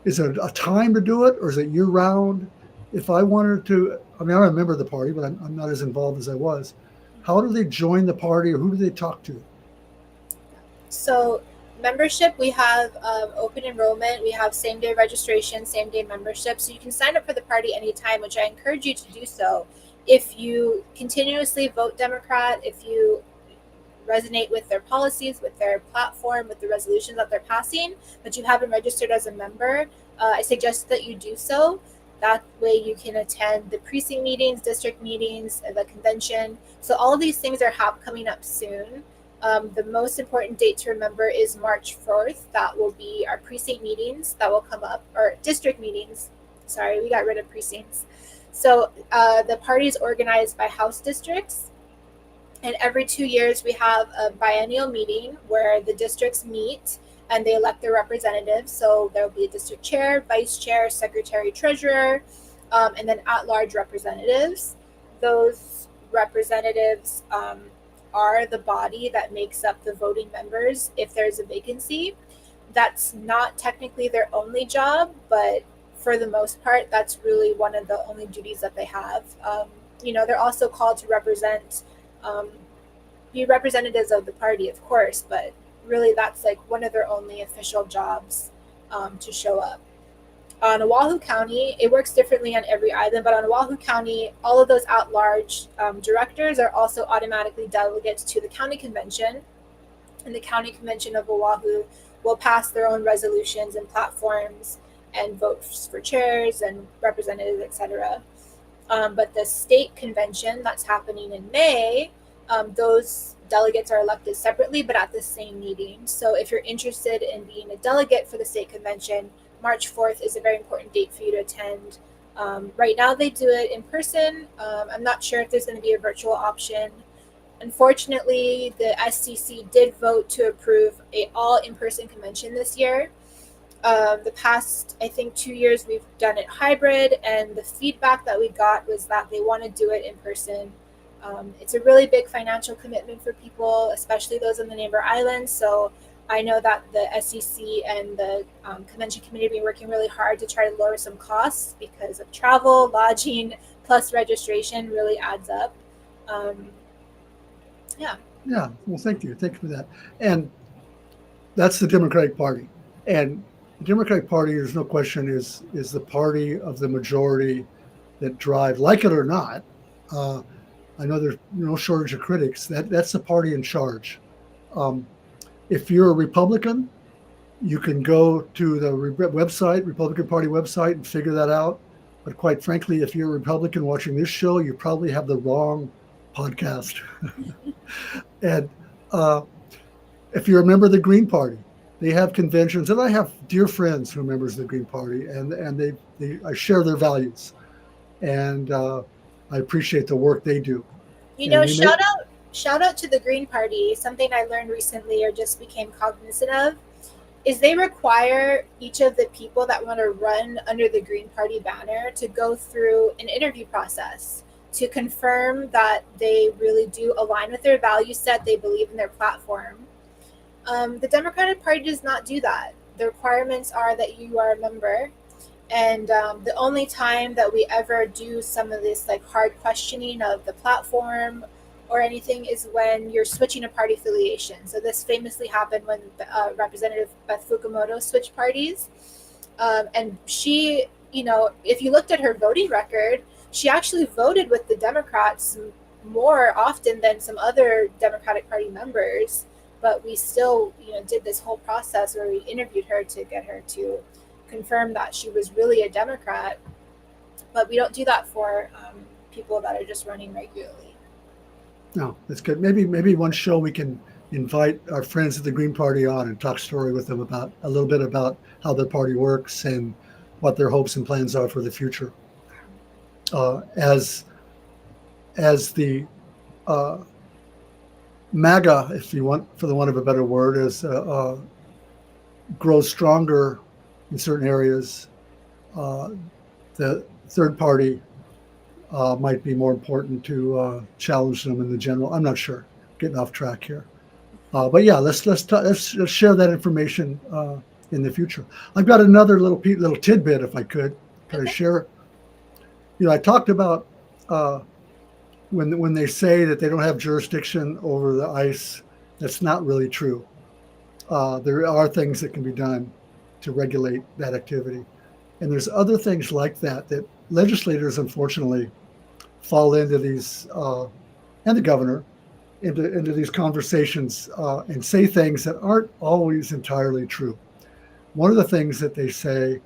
is there a time to do it, or is it year round? If I wanted to, I mean, I remember the party, but I'm not as involved as I was. How do they join the party, or who do they talk to? So membership, we have open enrollment, we have same-day registration, same-day membership. So you can sign up for the party anytime, which I encourage you to do so. If you continuously vote Democrat, if you resonate with their policies, with their platform, with the resolutions that they're passing, but you haven't registered as a member, I suggest that you do so. That way you can attend the precinct meetings, district meetings, the convention. So all of these things are coming up soon. The most important date to remember is March 4th. That will be our precinct meetings that will come up, or district meetings. Sorry, we got rid of precincts. So the party is organized by House districts. And every 2 years, we have a biennial meeting where the districts meet and they elect their representatives. So there will be a district chair, vice chair, secretary, treasurer, and then at-large representatives. Those representatives are the body that makes up the voting members if there's a vacancy. That's not technically their only job, but for the most part, that's really one of the only duties that they have. They're also called to represent, be representatives of the party, of course, but really that's like one of their only official jobs to show up. On Oahu County, it works differently on every island, but on Oahu County, all of those at-large directors are also automatically delegates to the county convention, and the county convention of Oahu will pass their own resolutions and platforms and votes for chairs and representatives, etc. But the state convention that's happening in May, those delegates are elected separately, but at the same meeting. So if you're interested in being a delegate for the state convention, March 4th is a very important date for you to attend. Right now they do it in person. I'm not sure if there's going to be a virtual option. Unfortunately, the SCC did vote to approve an all in-person convention this year. The past, I think, 2 years, we've done it hybrid, and the feedback that we got was that they want to do it in person. It's a really big financial commitment for people, especially those in the neighbor islands. So I know that the SEC and the convention committee have been working really hard to try to lower some costs because of travel, lodging, plus registration really adds up. Yeah, well, thank you for that. And that's the Democratic Party. And the Democratic Party, there's no question, is the party of the majority that drive, like it or not. I know there's no shortage of critics. That's the party in charge. If you're a Republican, you can go to the website, Republican Party website, and figure that out. But quite frankly, if you're a Republican watching this show, you probably have the wrong podcast. And if you're a member of the Green Party, they have conventions, and I have dear friends who are members of the Green Party, and I share their values, and I appreciate the work they do. Shout out to the Green Party. Something I learned recently or just became cognizant of. is they require each of the people that want to run under the Green Party banner to go through an interview process to confirm that they really do align with their value set, they believe in their platform. The Democratic Party does not do that. The requirements are that you are a member, and the only time that we ever do some of this like hard questioning of the platform or anything is when you're switching a party affiliation. So this famously happened when Representative Beth Fukumoto switched parties, and she, if you looked at her voting record, she actually voted with the Democrats more often than some other Democratic Party members. But we still, did this whole process where we interviewed her to get her to confirm that she was really a Democrat. But we don't do that for people that are just running regularly. No, that's good. Maybe one show we can invite our friends at the Green Party on and talk story with them about a little bit about how the party works and what their hopes and plans are for the future. As the MAGA, if you want, for the want of a better word, grows stronger in certain areas, the third party might be more important to challenge them in the general. I'm not sure. Getting off track here, but yeah, let's share that information in the future. I've got another little tidbit, if I could. Could I share? I talked about when they say that they don't have jurisdiction over the ice. That's not really true. There are things that can be done to regulate that activity, and there's other things like that legislators unfortunately fall into these, and the governor into these conversations and say things that aren't always entirely true. One of the things that they say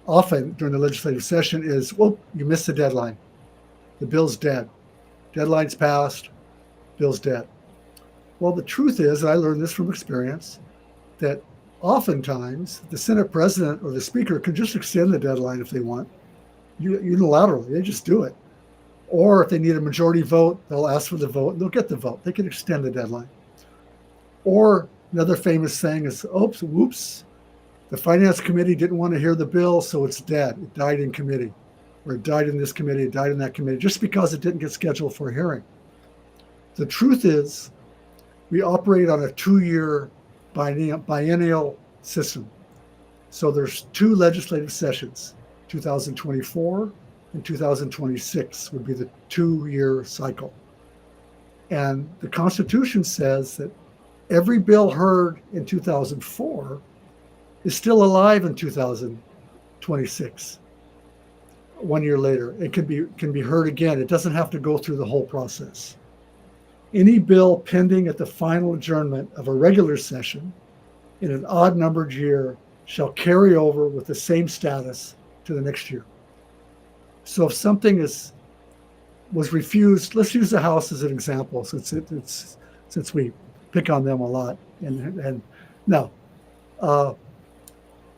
often during the legislative session is, well, you missed the deadline. The bill's dead. Deadline's passed. Bill's dead. Well, the truth is, and I learned this from experience, that oftentimes the Senate president or the speaker can just extend the deadline if they want, unilaterally. They just do it. Or if they need a majority vote, they'll ask for the vote and they'll get the vote. They can extend the deadline. Or another famous saying is, oops, whoops, the Finance Committee didn't want to hear the bill, so it's dead. It died in committee, or it died in this committee, it died in that committee, just because it didn't get scheduled for a hearing. The truth is, we operate on a 2-year biennial system. So there's 2 legislative sessions, 2024 and 2026 would be the 2-year cycle. And the Constitution says that every bill heard in 2004 is still alive in 2026. 1 year later, it can be heard again. It doesn't have to go through the whole process. Any bill pending at the final adjournment of a regular session in an odd-numbered year shall carry over with the same status to the next year. So if something was refused, let's use the House as an example, since we pick on them a lot. And no,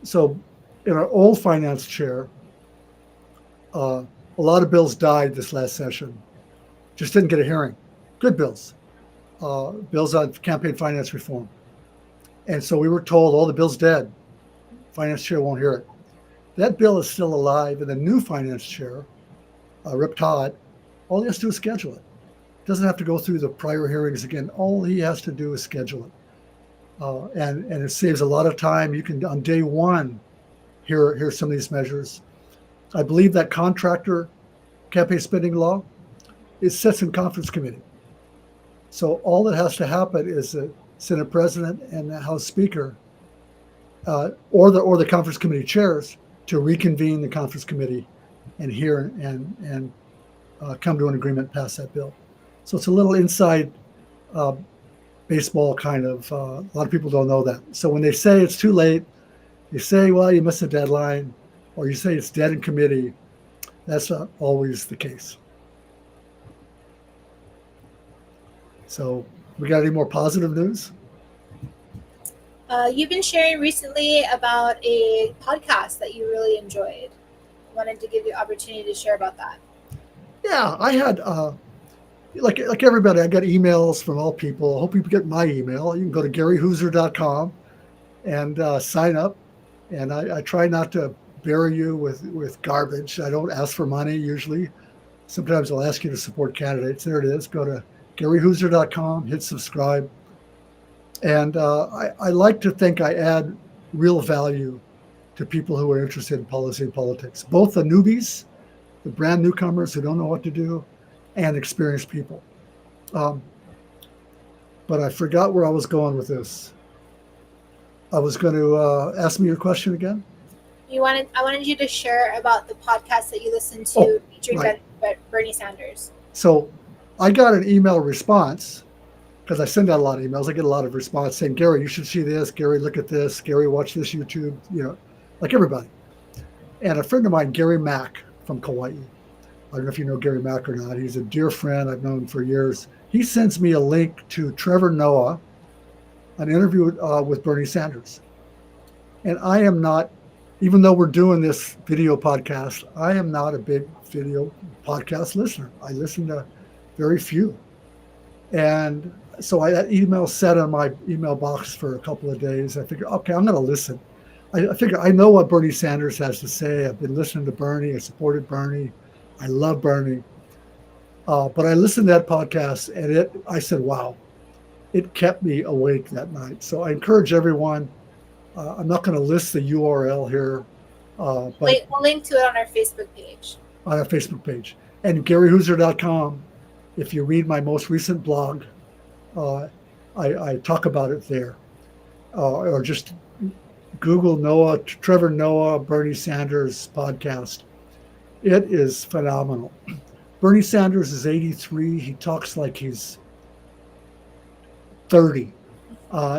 so in our old finance chair, a lot of bills died this last session, just didn't get a hearing. Good bills, bills on campaign finance reform. And so we were told, oh, the bill's dead. Finance chair won't hear it. That bill is still alive, and the new finance chair, Rip Todd, all he has to do is schedule it. Doesn't have to go through the prior hearings again. All he has to do is schedule it. And it saves a lot of time. You can, on day one, hear some of these measures. I believe that contractor campaign spending law, it sits in conference committee. So all that has to happen is the Senate president and the House speaker, or the conference committee chairs, to reconvene the conference committee and hear and come to an agreement, pass that bill. So it's a little inside baseball kind of. A lot of people don't know that. So when they say it's too late, they say, well, you missed the deadline, or you say it's dead in committee. That's not always the case. So we got any more positive news? You've been sharing recently about a podcast that you really enjoyed. Wanted to give you the opportunity to share about that. Yeah, I had, like everybody, I got emails from all people. I hope you get my email. You can go to GaryHooser.com and sign up. And I try not to bury you with garbage. I don't ask for money usually. Sometimes I'll ask you to support candidates. There it is. Go to GaryHooser.com, hit subscribe. And I like to think I add real value to people who are interested in policy and politics, both the newbies, the brand newcomers who don't know what to do, and experienced people. Um, but I forgot where I was going with this. I was going to ask me your question again. I wanted you to share about the podcast that you listened to featuring right. Bernie Sanders. So I got an email response because I send out a lot of emails. I get a lot of response saying, Gary, you should see this. Gary, look at this. Gary, watch this YouTube. Like everybody. And a friend of mine, Gary Mack from Kauai. I don't know if you know Gary Mack or not. He's a dear friend. I've known him for years. He sends me a link to Trevor Noah, an interview with Bernie Sanders. And I am not, even though we're doing this video podcast, I am not a big video podcast listener. I listen to very few. And so that email sat on my email box for a couple of days. I figured, okay, I'm going to listen. I figure I know what Bernie Sanders has to say. I've been listening to Bernie. I supported Bernie. I love Bernie. But I listened to that podcast, and I said, wow, it kept me awake that night. So I encourage everyone. I'm not going to list the URL here. But we'll link to it on our Facebook page. On our Facebook page. And GaryHooser.com, if you read my most recent blog, I talk about it there. Or just Google Trevor Noah, Bernie Sanders podcast. It is phenomenal. Bernie Sanders is 83. He talks like he's 30.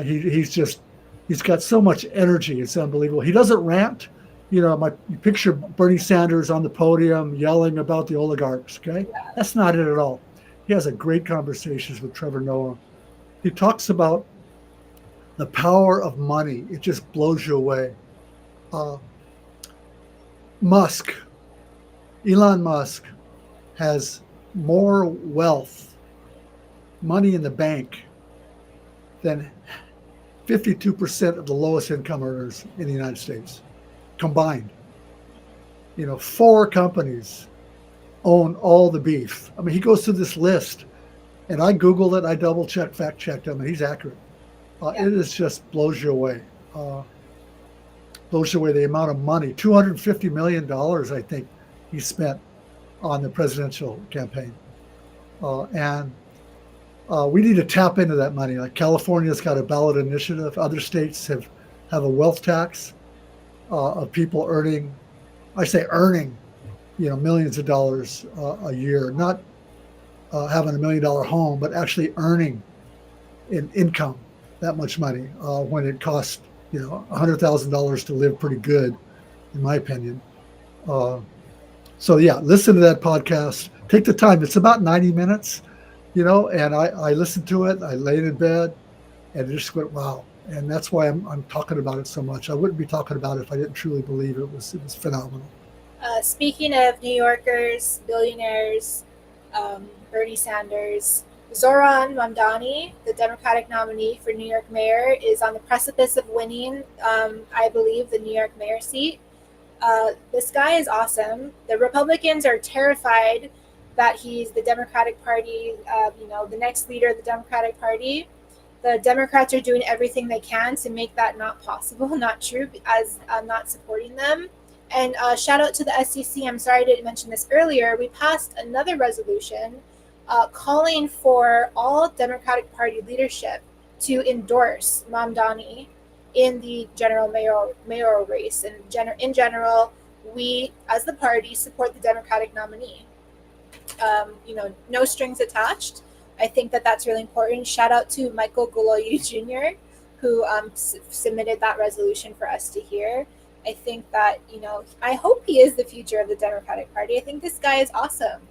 He's got so much energy. It's unbelievable. He doesn't rant. You picture Bernie Sanders on the podium yelling about the oligarchs. Okay, that's not it at all. He has a great conversations with Trevor Noah. He talks about the power of money. It just blows you away. Elon Musk has more wealth, money in the bank, than 52% of the lowest income earners in the United States combined. 4 companies own all the beef. I mean, he goes through this list, and I Googled it, I double checked, fact checked him, and he's accurate. It is just blows you away. Blows you away the amount of money. $250 million, I think, he spent on the presidential campaign. And we need to tap into that money. Like California's got a ballot initiative. Other states have a wealth tax of people earning, millions of dollars a year, not having $1 million home, but actually earning in income that much money when it costs, $100,000 to live pretty good, in my opinion. So listen to that podcast. Take the time. It's about 90 minutes, and I listened to it. I laid in bed and just went, wow. And that's why I'm talking about it so much. I wouldn't be talking about it if I didn't truly believe it was phenomenal. Speaking of New Yorkers, billionaires, Bernie Sanders, Zoran Mamdani, the Democratic nominee for New York mayor, is on the precipice of winning, I believe, the New York mayor seat. This guy is awesome. The Republicans are terrified that he's the Democratic Party, the next leader of the Democratic Party. The Democrats are doing everything they can to make that not possible, not true, as not supporting them. And shout out to the SEC. I'm sorry I didn't mention this earlier. We passed another resolution calling for all Democratic Party leadership to endorse Mamdani in the general mayoral race. And in general, we, as the party, support the Democratic nominee. No strings attached. I think that that's really important. Shout out to Michael Goloyu Jr., who submitted that resolution for us to hear. I think that, I hope he is the future of the Democratic Party. I think this guy is awesome.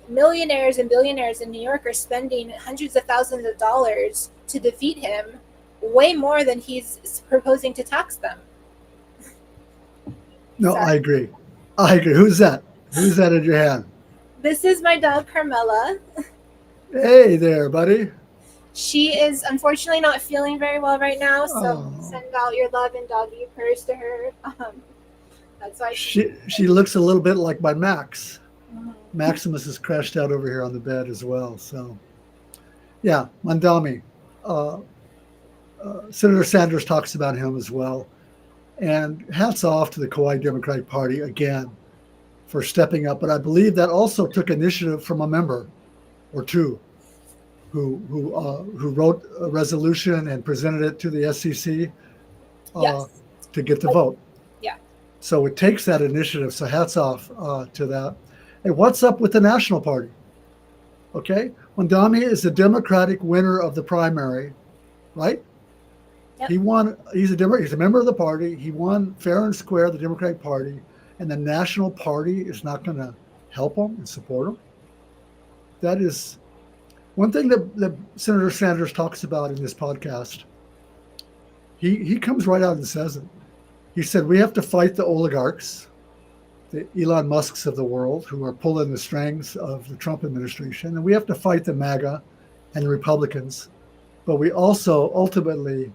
Millionaires and billionaires in New York are spending hundreds of thousands of dollars to defeat him, way more than he's proposing to tax them. No, sorry. I agree. Who's that? Who's that in your hand? This is my dog, Carmela. Hey there, buddy. She is unfortunately not feeling very well right now, so Oh, send out your love and doggy prayers to her. That's why she looks a little bit like my Max. Mhm. Maximus is crashed out over here on the bed as well. So yeah, Mandami. Uh, Senator Sanders talks about him as well. And hats off to the Kauai Democratic Party again for stepping up. But I believe that also took initiative from a member or two who wrote a resolution and presented it to the SCC uh, Yes. to get the vote. Yeah. So it takes that initiative. So hats off to that. And what's up with the National Party? Okay, Wandami is the Democratic winner of the primary, right? Yep. He won. He's a member of the party. He won fair and square, the Democratic Party, and the National Party is not going to help him and support him. That is one thing that Senator Sanders talks about in this podcast. He comes right out and says it. He said we have to fight the oligarchs, the Elon Musks of the world, who are pulling the strings of the Trump administration, and we have to fight the MAGA and the Republicans, but we also ultimately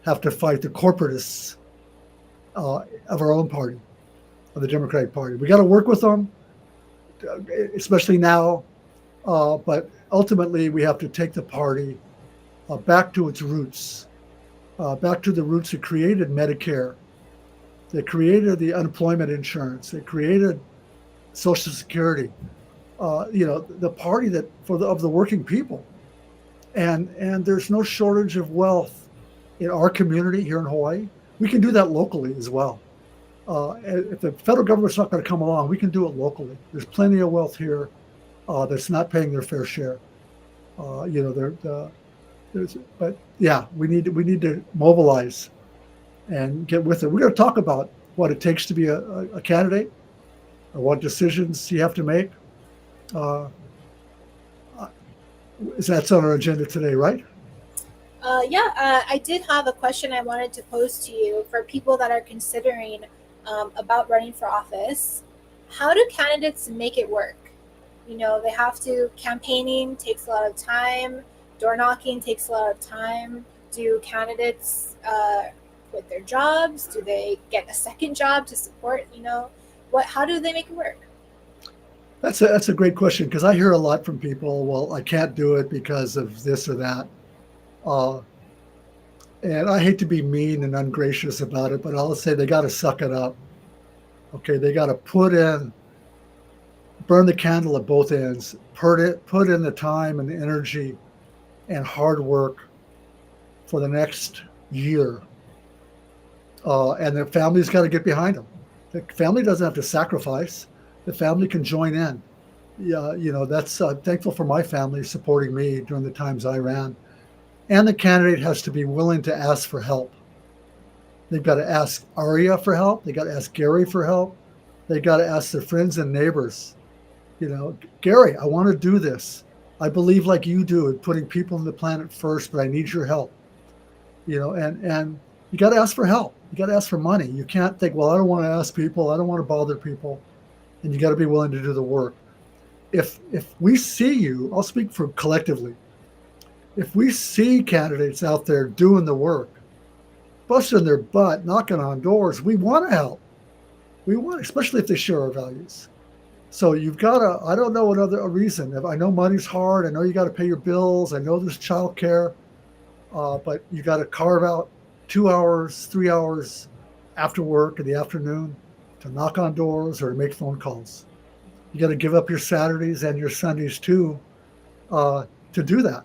have to fight the corporatists of our own party, of the Democratic Party. We got to work with them, especially now, but ultimately we have to take the party back to its roots, back to the roots that created Medicare, that created the unemployment insurance, that created Social Security. The party that of the working people, and there's no shortage of wealth in our community here in Hawaii. We can do that locally as well. If the federal government's not going to come along, we can do it locally. There's plenty of wealth here that's not paying their fair share. But yeah, we need to mobilize and get with it. We're going to talk about what it takes to be a candidate, or what decisions you have to make. That's on our agenda today, right? I did have a question I wanted to pose to you for people that are considering about running for office. How do candidates make it work? They have to, campaigning takes a lot of time, door knocking takes a lot of time. Do candidates quit their jobs? Do they get a second job to support, how do they make it work? That's a great question, because I hear a lot from people, well, I can't do it because of this or that. And I hate to be mean and ungracious about it, but I'll say they got to suck it up. Okay, they got to burn the candle at both ends, put in the time and the energy and hard work for the next year. And the family's got to get behind them. The family doesn't have to sacrifice. The family can join in. Yeah, that's thankful for my family supporting me during the times I ran. And the candidate has to be willing to ask for help. They've got to ask Aria for help. They got to ask Gary for help. They got to ask their friends and neighbors. Gary, I want to do this. I believe like you do in putting people on the planet first, but I need your help. And you got to ask for help. You got to ask for money. You can't think, well, I don't want to ask people. I don't want to bother people. And you got to be willing to do the work. If we see you, I'll speak for collectively. If we see candidates out there doing the work, busting their butt, knocking on doors, we want to help. We want, especially if they share our values. So you've got to, I don't know a reason. I know money's hard. I know you got to pay your bills. I know there's childcare, but you got to carve out 2 hours, 3 hours after work in the afternoon to knock on doors or to make phone calls. You got to give up your Saturdays and your Sundays too to do that.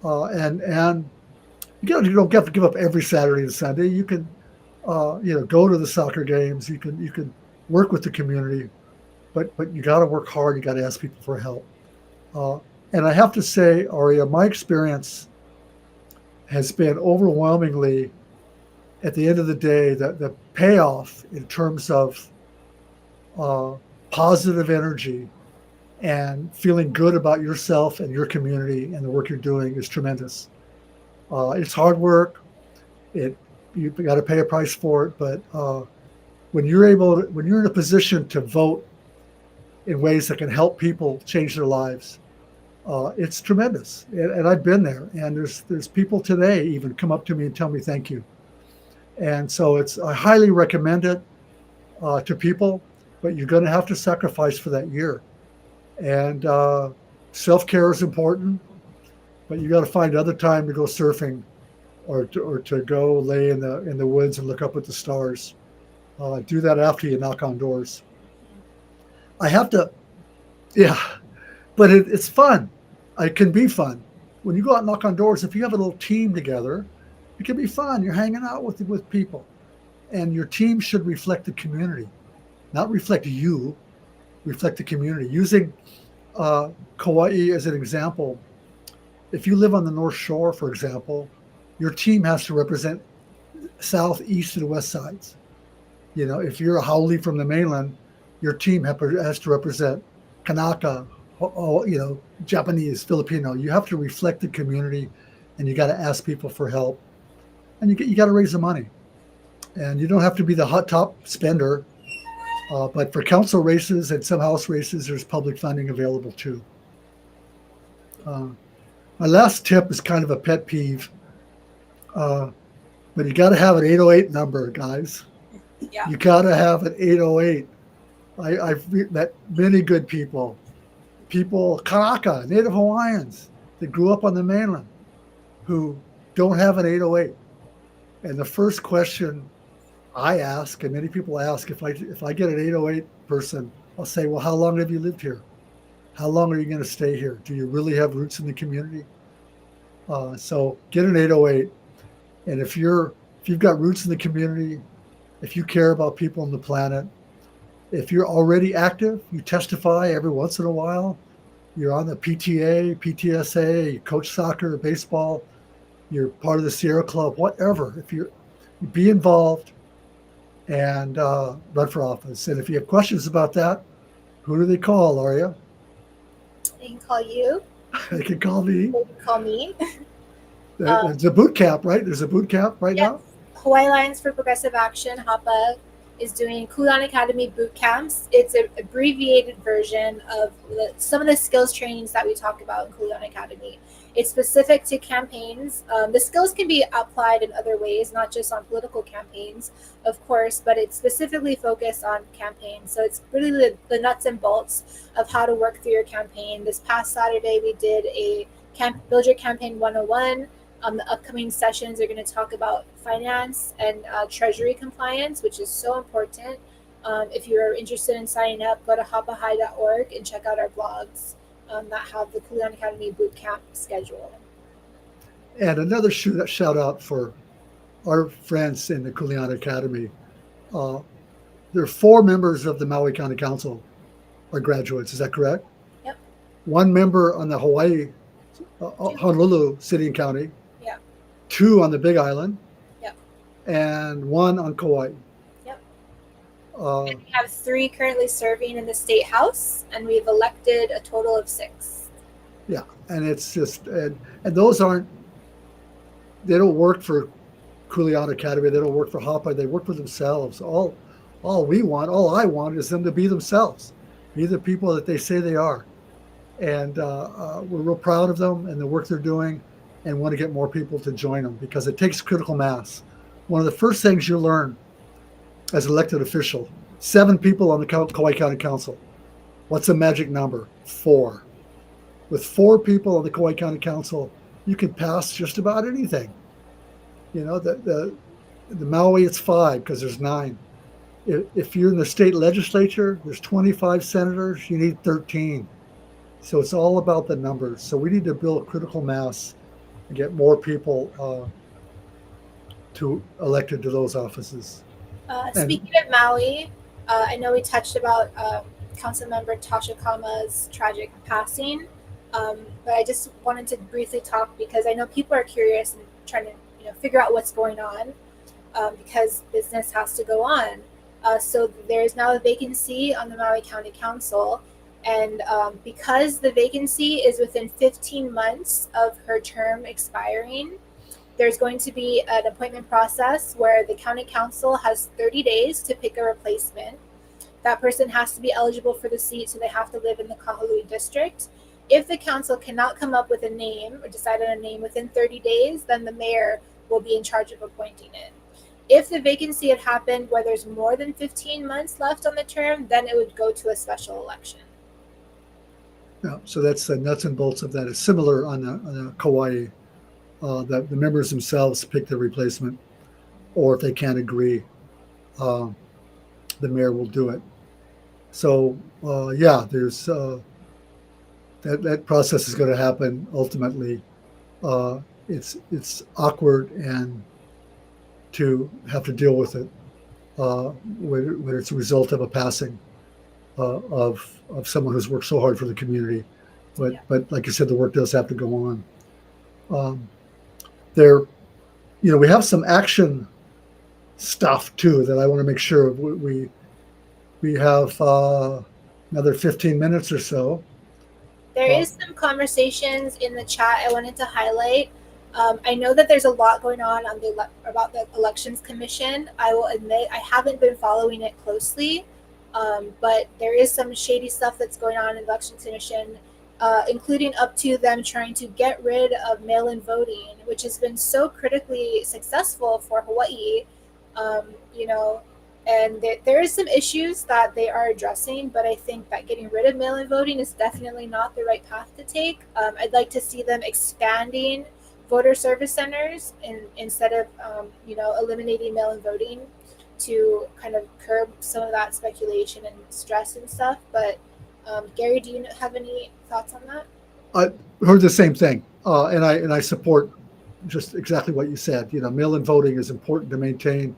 And you don't have to give up every Saturday and Sunday. You can go to the soccer games. You can work with the community, but you got to work hard. You got to ask people for help. And I have to say, Aria, my experience has been overwhelmingly, at the end of the day, the payoff in terms of positive energy and feeling good about yourself and your community and the work you're doing is tremendous. It's hard work. You've got to pay a price for it. But when you're in a position to vote in ways that can help people change their lives, It's tremendous, and I've been there. And there's people today even come up to me and tell me thank you. And so I highly recommend it to people, but you're going to have to sacrifice for that year. And self-care is important, but you got to find other time to go surfing, or to go lay in the woods and look up at the stars. Do that after you knock on doors. I have to, yeah, but it's fun. It can be fun when you go out and knock on doors. If you have a little team together, it can be fun. You're hanging out with people, and your team should reflect the community, not reflect you, reflect the community. Using Kauai as an example, if you live on the North Shore, for example, your team has to represent south, east, and west sides. If you're a haole from the mainland, your team has to represent Kanaka, Japanese, Filipino. You have to reflect the community, and you got to ask people for help, and you got to raise the money. And you don't have to be the hot top spender, but for council races and some house races, there's public funding available too. My last tip is kind of a pet peeve, but you got to have an 808 number, guys. Yeah. You got to have an 808. I've met many good people, Kanaka, Native Hawaiians that grew up on the mainland, who don't have an 808. And the first question I ask, and many people ask, if I get an 808 person, I'll say, well, how long have you lived here? How long are you going to stay here? Do you really have roots in the community? So get an 808. And if you've got roots in the community, if you care about people on the planet, if you're already active, you testify every once in a while, you're on the PTA, PTSA, you coach soccer, baseball, you're part of the Sierra Club, whatever. If you be involved and run for office. And if you have questions about that, who do they call, Aria? They can call you. They can call me. They can call me. There's a boot camp, right? There's a boot camp right now? Hawaii Alliance for Progressive Action, HAPA, is doing Kulan Academy boot camps. It's an abbreviated version of some of the skills trainings that we talk about in Kulan Academy. It's specific to campaigns. The skills can be applied in other ways, not just on political campaigns, of course, but it's specifically focused on campaigns. So it's really the nuts and bolts of how to work through your campaign. This past Saturday, we did a Build Your Campaign 101. The upcoming sessions are going to talk about finance and treasury compliance, which is so important. If you're interested in signing up, go to hapahai.org and check out our blogs that have the Kulan Academy Bootcamp schedule. And another shout out for our friends in the Kulan Academy. There are 4 members of the Maui County Council are graduates. Is that correct? Yep. 1 member on the Hawaii, Honolulu City and County. 2 on the Big Island. Yep. And 1 on Kauai. Yep. And we have 3 currently serving in the State House, and we've elected a total of 6. Yeah, and it's just, and those they don't work for Kulan Academy. They don't work for HAPA. They work for themselves. All I want is them to be themselves, be the people that they say they are. And we're real proud of them and the work they're doing, and want to get more people to join them because it takes critical mass. One of the first things you learn as an elected official, 7 people on the Kauai County Council. What's the magic number? 4. With 4 people on the Kauai County Council, you can pass just about anything. The Maui, it's 5 because there's 9. If you're in the state legislature, there's 25 senators, you need 13. So it's all about the numbers. So we need to build critical mass and get more people elected to those offices. Speaking of Maui, I know we touched about Councilmember Tasha Kama's tragic passing, but I just wanted to briefly talk because I know people are curious and trying to figure out what's going on because business has to go on. So there is now a vacancy on the Maui County Council. And because the vacancy is within 15 months of her term expiring, there's going to be an appointment process where the county council has 30 days to pick a replacement. That person has to be eligible for the seat, so they have to live in the Kahului district. If the council cannot come up with a name or decide on a name within 30 days, then the mayor will be in charge of appointing it. If the vacancy had happened where there's more than 15 months left on the term, then it would go to a special election. Yeah, so that's the nuts and bolts of that. It's similar on the Kauai. The members themselves pick the replacement, or if they can't agree, the mayor will do it. So yeah, there's that process is going to happen ultimately. It's awkward and to have to deal with it when it's a result of a passing of someone who's worked so hard for the community. But like you said, the work does have to go on. We have some action stuff too that I want to make sure we have another 15 minutes or so. There is some conversations in the chat I wanted to highlight. I know that there's a lot going on about the Elections Commission. I will admit I haven't been following it closely, but there is some shady stuff that's going on in the Elections Commission, including up to them trying to get rid of mail-in voting, which has been so critically successful for Hawaii. And there is some issues that they are addressing, but I think that getting rid of mail-in voting is definitely not the right path to take. I'd like to see them expanding voter service centers instead of eliminating mail-in voting to kind of curb some of that speculation and stress and stuff. But Gary, do you have any thoughts on that? I heard the same thing, and I support just exactly what you said. Mail-in voting is important to maintain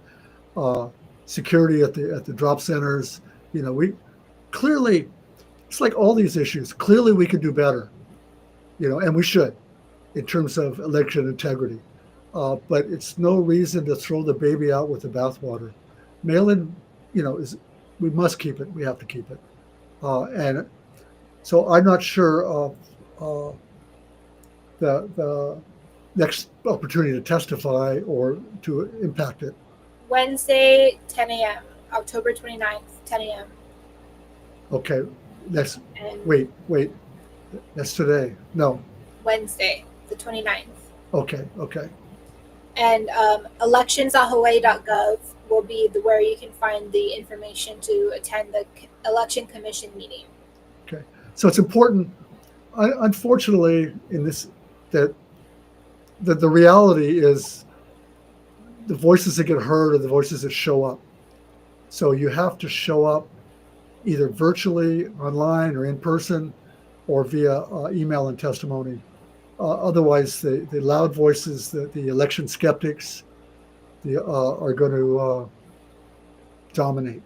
security at the drop centers. We clearly, it's like all these issues. Clearly, we could do better. And we should, in terms of election integrity. But it's no reason to throw the baby out with the bathwater. Mail-in, we must keep it. We have to keep it. And so I'm not sure of the next opportunity to testify or to impact it. Wednesday, 10 a.m., October 29th, 10 a.m. Okay. Wait. That's today. No. Wednesday, the 29th. Okay. And elections.hawaii.gov will be where you can find the information to attend the election commission meeting. Okay. So it's important, unfortunately, in this, that the reality is the voices that get heard are the voices that show up. So you have to show up either virtually, online, or in person, or via email and testimony. Otherwise, the loud voices, the election skeptics, are going to dominate.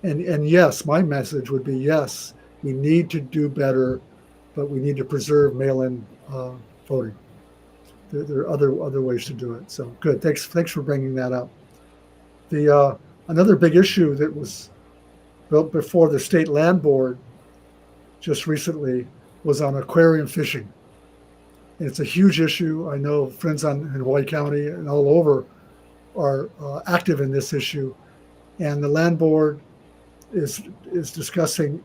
And yes, my message would be yes, we need to do better, but we need to preserve mail-in voting. There are other ways to do it. So good. Thanks for bringing that up. Another big issue that was built before the state land board just recently was on aquarium fishing. And it's a huge issue. I know friends in Hawaii County and all over are active in this issue. And the land board is discussing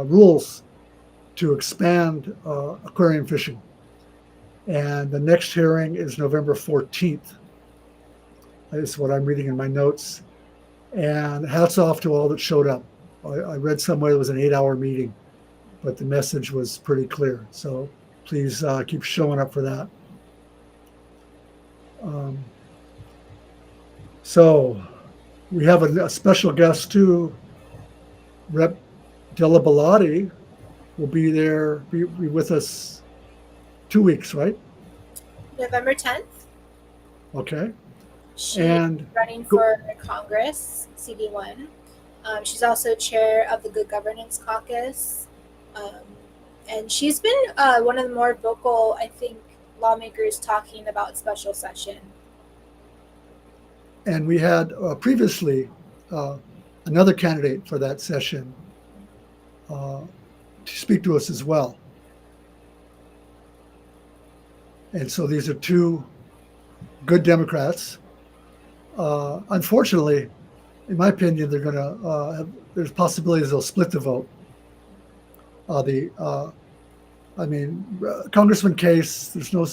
rules to expand aquarium fishing. And the next hearing is November 14th. Is what I'm reading in my notes. And hats off to all that showed up. I read somewhere it was an 8-hour meeting, but the message was pretty clear. So please keep showing up for that. So we have a special guest too. Rep. Della Bellotti will be with us 2 weeks, right? November 10th. Okay. She's running for Congress, CD1. She's also chair of the Good Governance Caucus. And she's been one of the more vocal, I think, lawmakers talking about special session. And we had previously another candidate for that session to speak to us as well. And so these are two good Democrats. Unfortunately, in my opinion, they're going to there's possibilities they'll split the vote. I mean, Congressman Case, there's no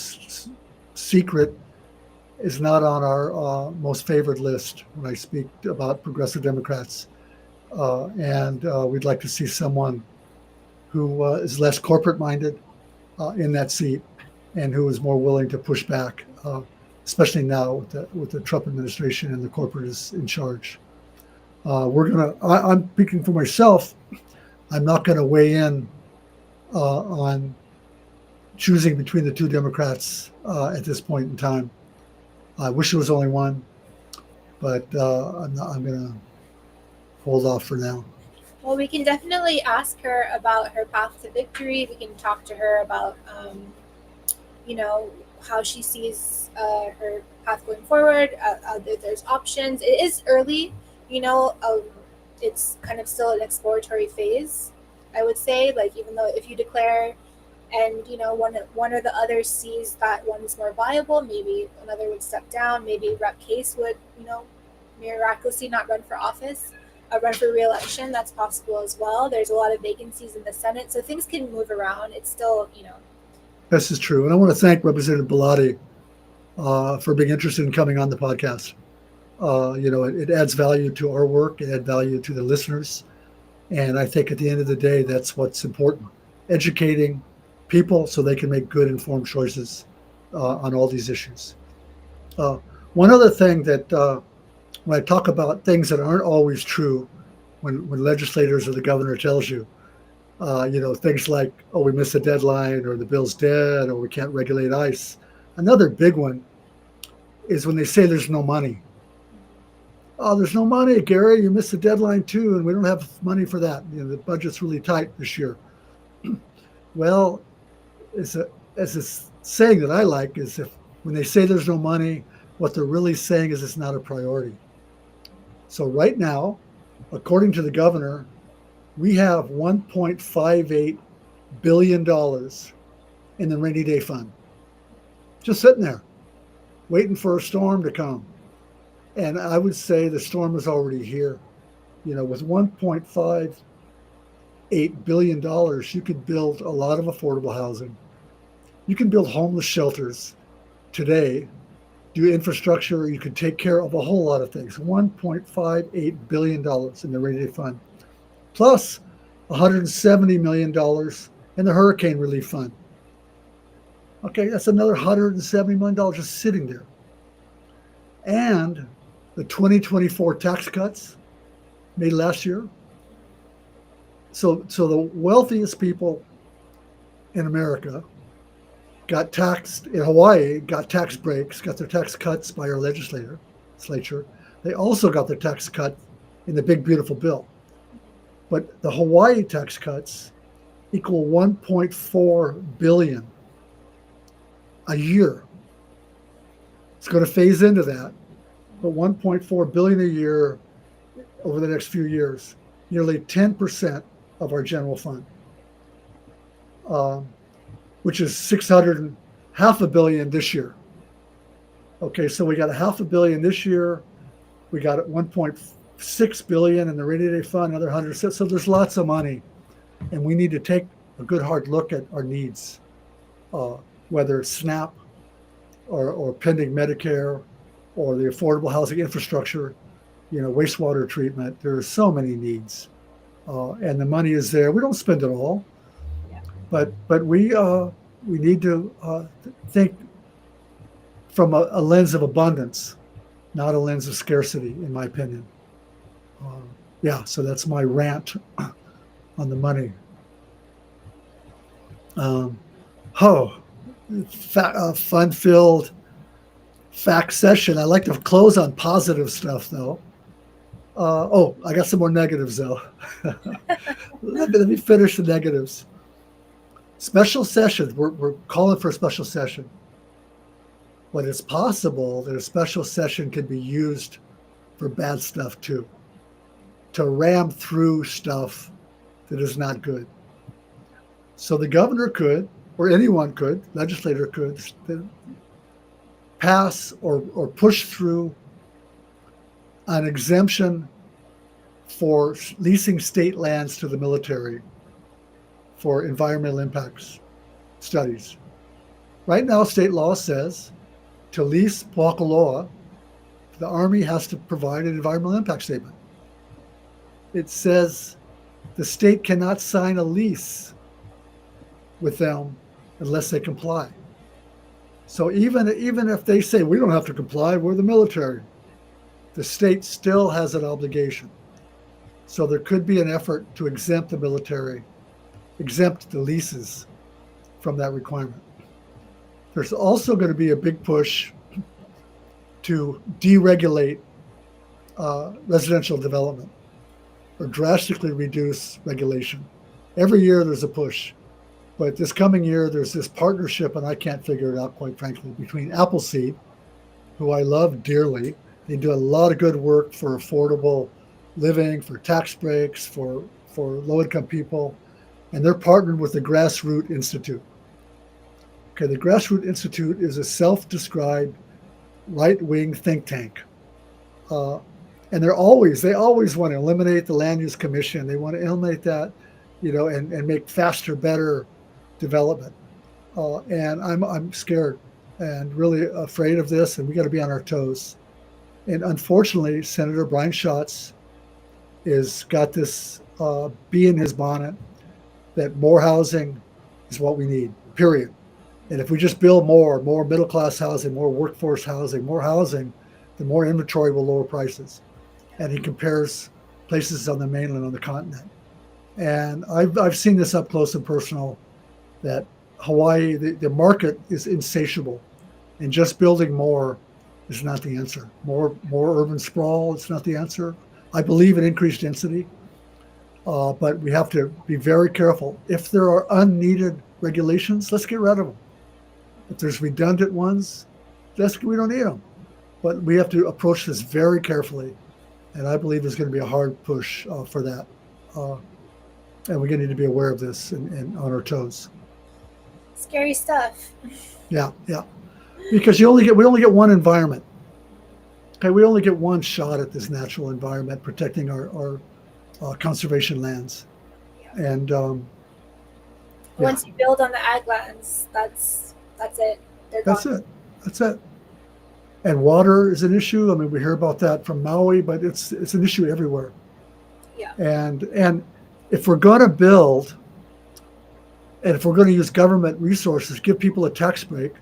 secret, is not on our most favored list when I speak about progressive Democrats. And we'd like to see someone who is less corporate minded in that seat and who is more willing to push back, especially now with the Trump administration and the corporate is in charge. I'm speaking for myself. I'm not going to weigh in on choosing between the two Democrats at this point in time. I wish there was only one, but I'm going to hold off for now. Well, we can definitely ask her about her path to victory. We can talk to her about, how she sees her path going forward. There's options. It is early, it's kind of still an exploratory phase, I would say. Like, even though if you declare and, one or the other sees that one is more viable, maybe another would step down. Maybe Rep. Case would, miraculously not run for office. Run for re-election. That's possible as well. There's a lot of vacancies in the Senate, so things can move around. It's still, This is true. And I want to thank Representative Bellotti for being interested in coming on the podcast. It adds value to our work. It adds value to the listeners. And I think at the end of the day, that's what's important. Educating people so they can make good, informed choices on all these issues. One other thing that when I talk about things that aren't always true, when legislators or the governor tells you, things like, oh, we missed a deadline, or the bill's dead, or we can't regulate ICE. Another big one is when they say there's no money. Oh, there's no money, Gary, you missed the deadline too, and we don't have money for that. The budget's really tight this year. Well, it's a saying that I like is when they say there's no money, what they're really saying is it's not a priority. So right now, according to the governor, we have $1.58 billion in the rainy day fund, just sitting there, waiting for a storm to come. And I would say the storm is already here. With $1.58 billion, you could build a lot of affordable housing. You can build homeless shelters today, do infrastructure, you could take care of a whole lot of things. $1.58 billion in the rainy day fund, plus $170 million in the hurricane relief fund. Okay, that's another $170 million just sitting there. And the 2024 tax cuts made last year. So the wealthiest people in America got taxed in Hawaii, got tax breaks, got their tax cuts by our legislature. They also got their tax cut in the big, beautiful bill. But the Hawaii tax cuts equal $1.4 billion a year. It's going to phase into that, but $1.4 billion a year over the next few years, nearly 10% of our general fund. Which is half a billion this year. Okay, so we got $500 million this year. We got $1.6 billion in the rainy day fund, another 100. So there's lots of money, and we need to take a good hard look at our needs, whether it's SNAP or pending Medicare or the affordable housing infrastructure, wastewater treatment. There are so many needs, and the money is there. We don't spend it all. But we need to think from a lens of abundance, not a lens of scarcity, in my opinion. So that's my rant on the money. Fun-filled fact session. I like to close on positive stuff, though. I got some more negatives, though. Let me finish the negatives. Special sessions, we're calling for a special session. But it's possible that a special session can be used for bad stuff too, to ram through stuff that is not good. So the governor could, or anyone could, legislator could, pass or push through an exemption for leasing state lands to the military for environmental impacts. studies. Right now, state law says to lease Poakaloa, the Army has to provide an environmental impact statement. It says the state cannot sign a lease with them unless they comply. So even if they say we don't have to comply, we're the military, the state still has an obligation. So there could be an effort to exempt the military, exempt the leases from that requirement. There's also going to be a big push to deregulate residential development or drastically reduce regulation. Every year there's a push. But this coming year, there's this partnership, and I can't figure it out, quite frankly, between Appleseed, who I love dearly. They do a lot of good work for affordable living, for tax breaks, for low-income people, and they're partnered with the Grassroots Institute. Okay, the Grassroots Institute is a self-described right-wing think tank. And they always want to eliminate the Land Use Commission. They want to eliminate that, and make faster, better development. And I'm scared and really afraid of this, and we got to be on our toes. And unfortunately, Senator Brian Schatz is got this bee in his bonnet that more housing is what we need, period. And if we just build more middle-class housing, more workforce housing, more housing, the more inventory will lower prices. And he compares places on the mainland, on the continent. And I've seen this up close and personal, that Hawaii, the market is insatiable, and just building more is not the answer. More urban sprawl is not the answer. I believe in increased density, but we have to be very careful. If there are unneeded regulations, let's get rid of them. If there's redundant ones, we don't need them. But we have to approach this very carefully, and I believe there's going to be a hard push for that. And we're going to need to be aware of this and on our toes. Scary stuff. Yeah. Because we only get one environment. Okay, we only get one shot at this natural environment, protecting our conservation lands. And once you build on the ag lands, that's it. That's it. And water is an issue. I mean, we hear about that from Maui, but it's an issue everywhere. Yeah. And if we're going to build, and if we're going to use government resources, give people a tax break,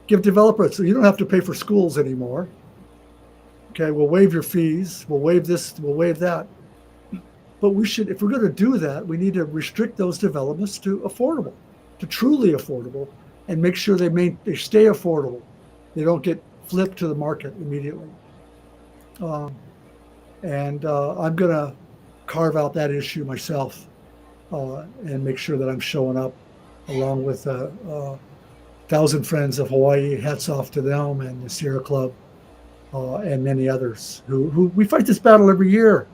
give developers, so you don't have to pay for schools anymore. Okay, we'll waive your fees, we'll waive this, we'll waive that. But we should, if we're going to do that, we need to restrict those developments to affordable, to truly affordable, and make sure they stay affordable. They don't get flipped to the market immediately. I'm going to carve out that issue myself and make sure that I'm showing up along with 1,000 Friends of Hawaii. Hats off to them, and the Sierra Club and many others who we fight this battle every year.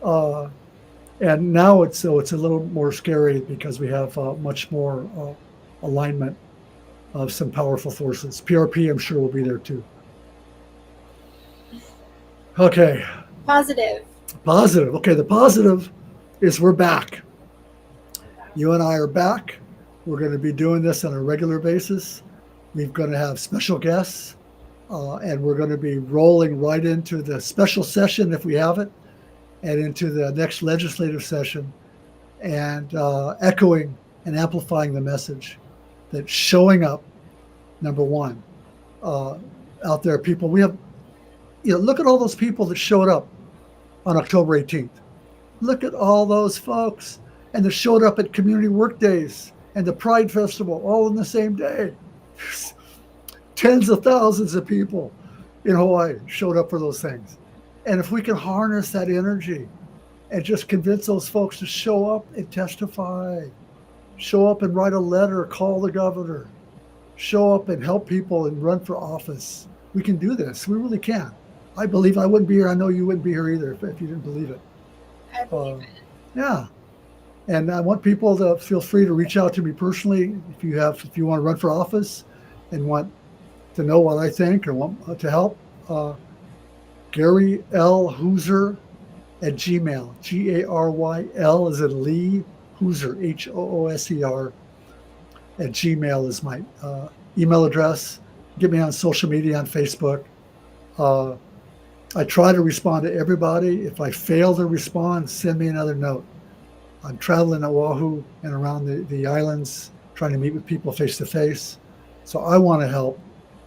And now it's a little more scary because we have much more alignment of some powerful forces. PRP, I'm sure, will be there too. Okay. Positive. Okay, the positive is we're back. You and I are back. We're going to be doing this on a regular basis. We're going to have special guests, and we're going to be rolling right into the special session if we have it, and into the next legislative session, and echoing and amplifying the message that showing up, number one, out there, people. We have, look at all those people that showed up on October 18th. Look at all those folks, and that showed up at community work days and the Pride Festival all in the same day. Tens of thousands of people in Hawaii showed up for those things. And if we can harness that energy and just convince those folks to show up and testify, show up and write a letter, call the governor, show up and help people and run for office, we can do this. We really can. I believe I wouldn't be here. I know you wouldn't be here either if you didn't believe it. I believe it. Yeah. And I want people to feel free to reach out to me personally if you want to run for office and want to know what I think or want to help. Gary L. Hooser at Gmail. Garyl is in Lee, Hooser, Hooser. at Gmail is my email address. Get me on social media on Facebook. I try to respond to everybody. If I fail to respond, send me another note. I'm traveling at Oahu and around the islands, trying to meet with people face to face. So I want to help,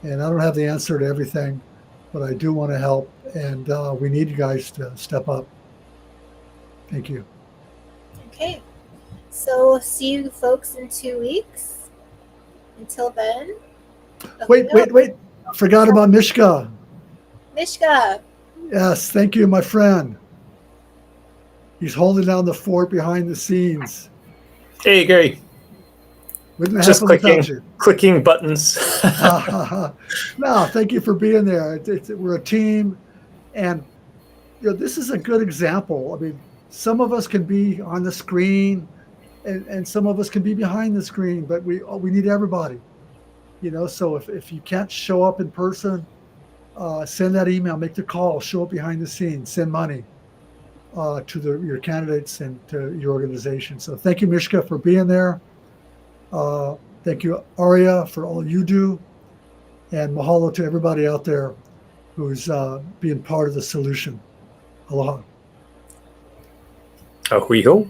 and I don't have the answer to everything, but I do want to help, and we need you guys to step up. Thank you. Okay. So see you folks in 2 weeks. Until then. Wait. Forgot about Mishka. Mishka. Yes, thank you, my friend. He's holding down the fort behind the scenes. Hey, Gary. Wouldn't Just happen without you. clicking buttons. No, thank you for being there. We're a team, and this is a good example. I mean, some of us can be on the screen, and some of us can be behind the screen, but we need everybody. So if you can't show up in person, send that email, make the call, show up behind the scenes, send money to your candidates and to your organization. So thank you, Mishka, for being there. Thank you, Aria, for all you do. And mahalo to everybody out there who's being part of the solution. Aloha. Ahui ho.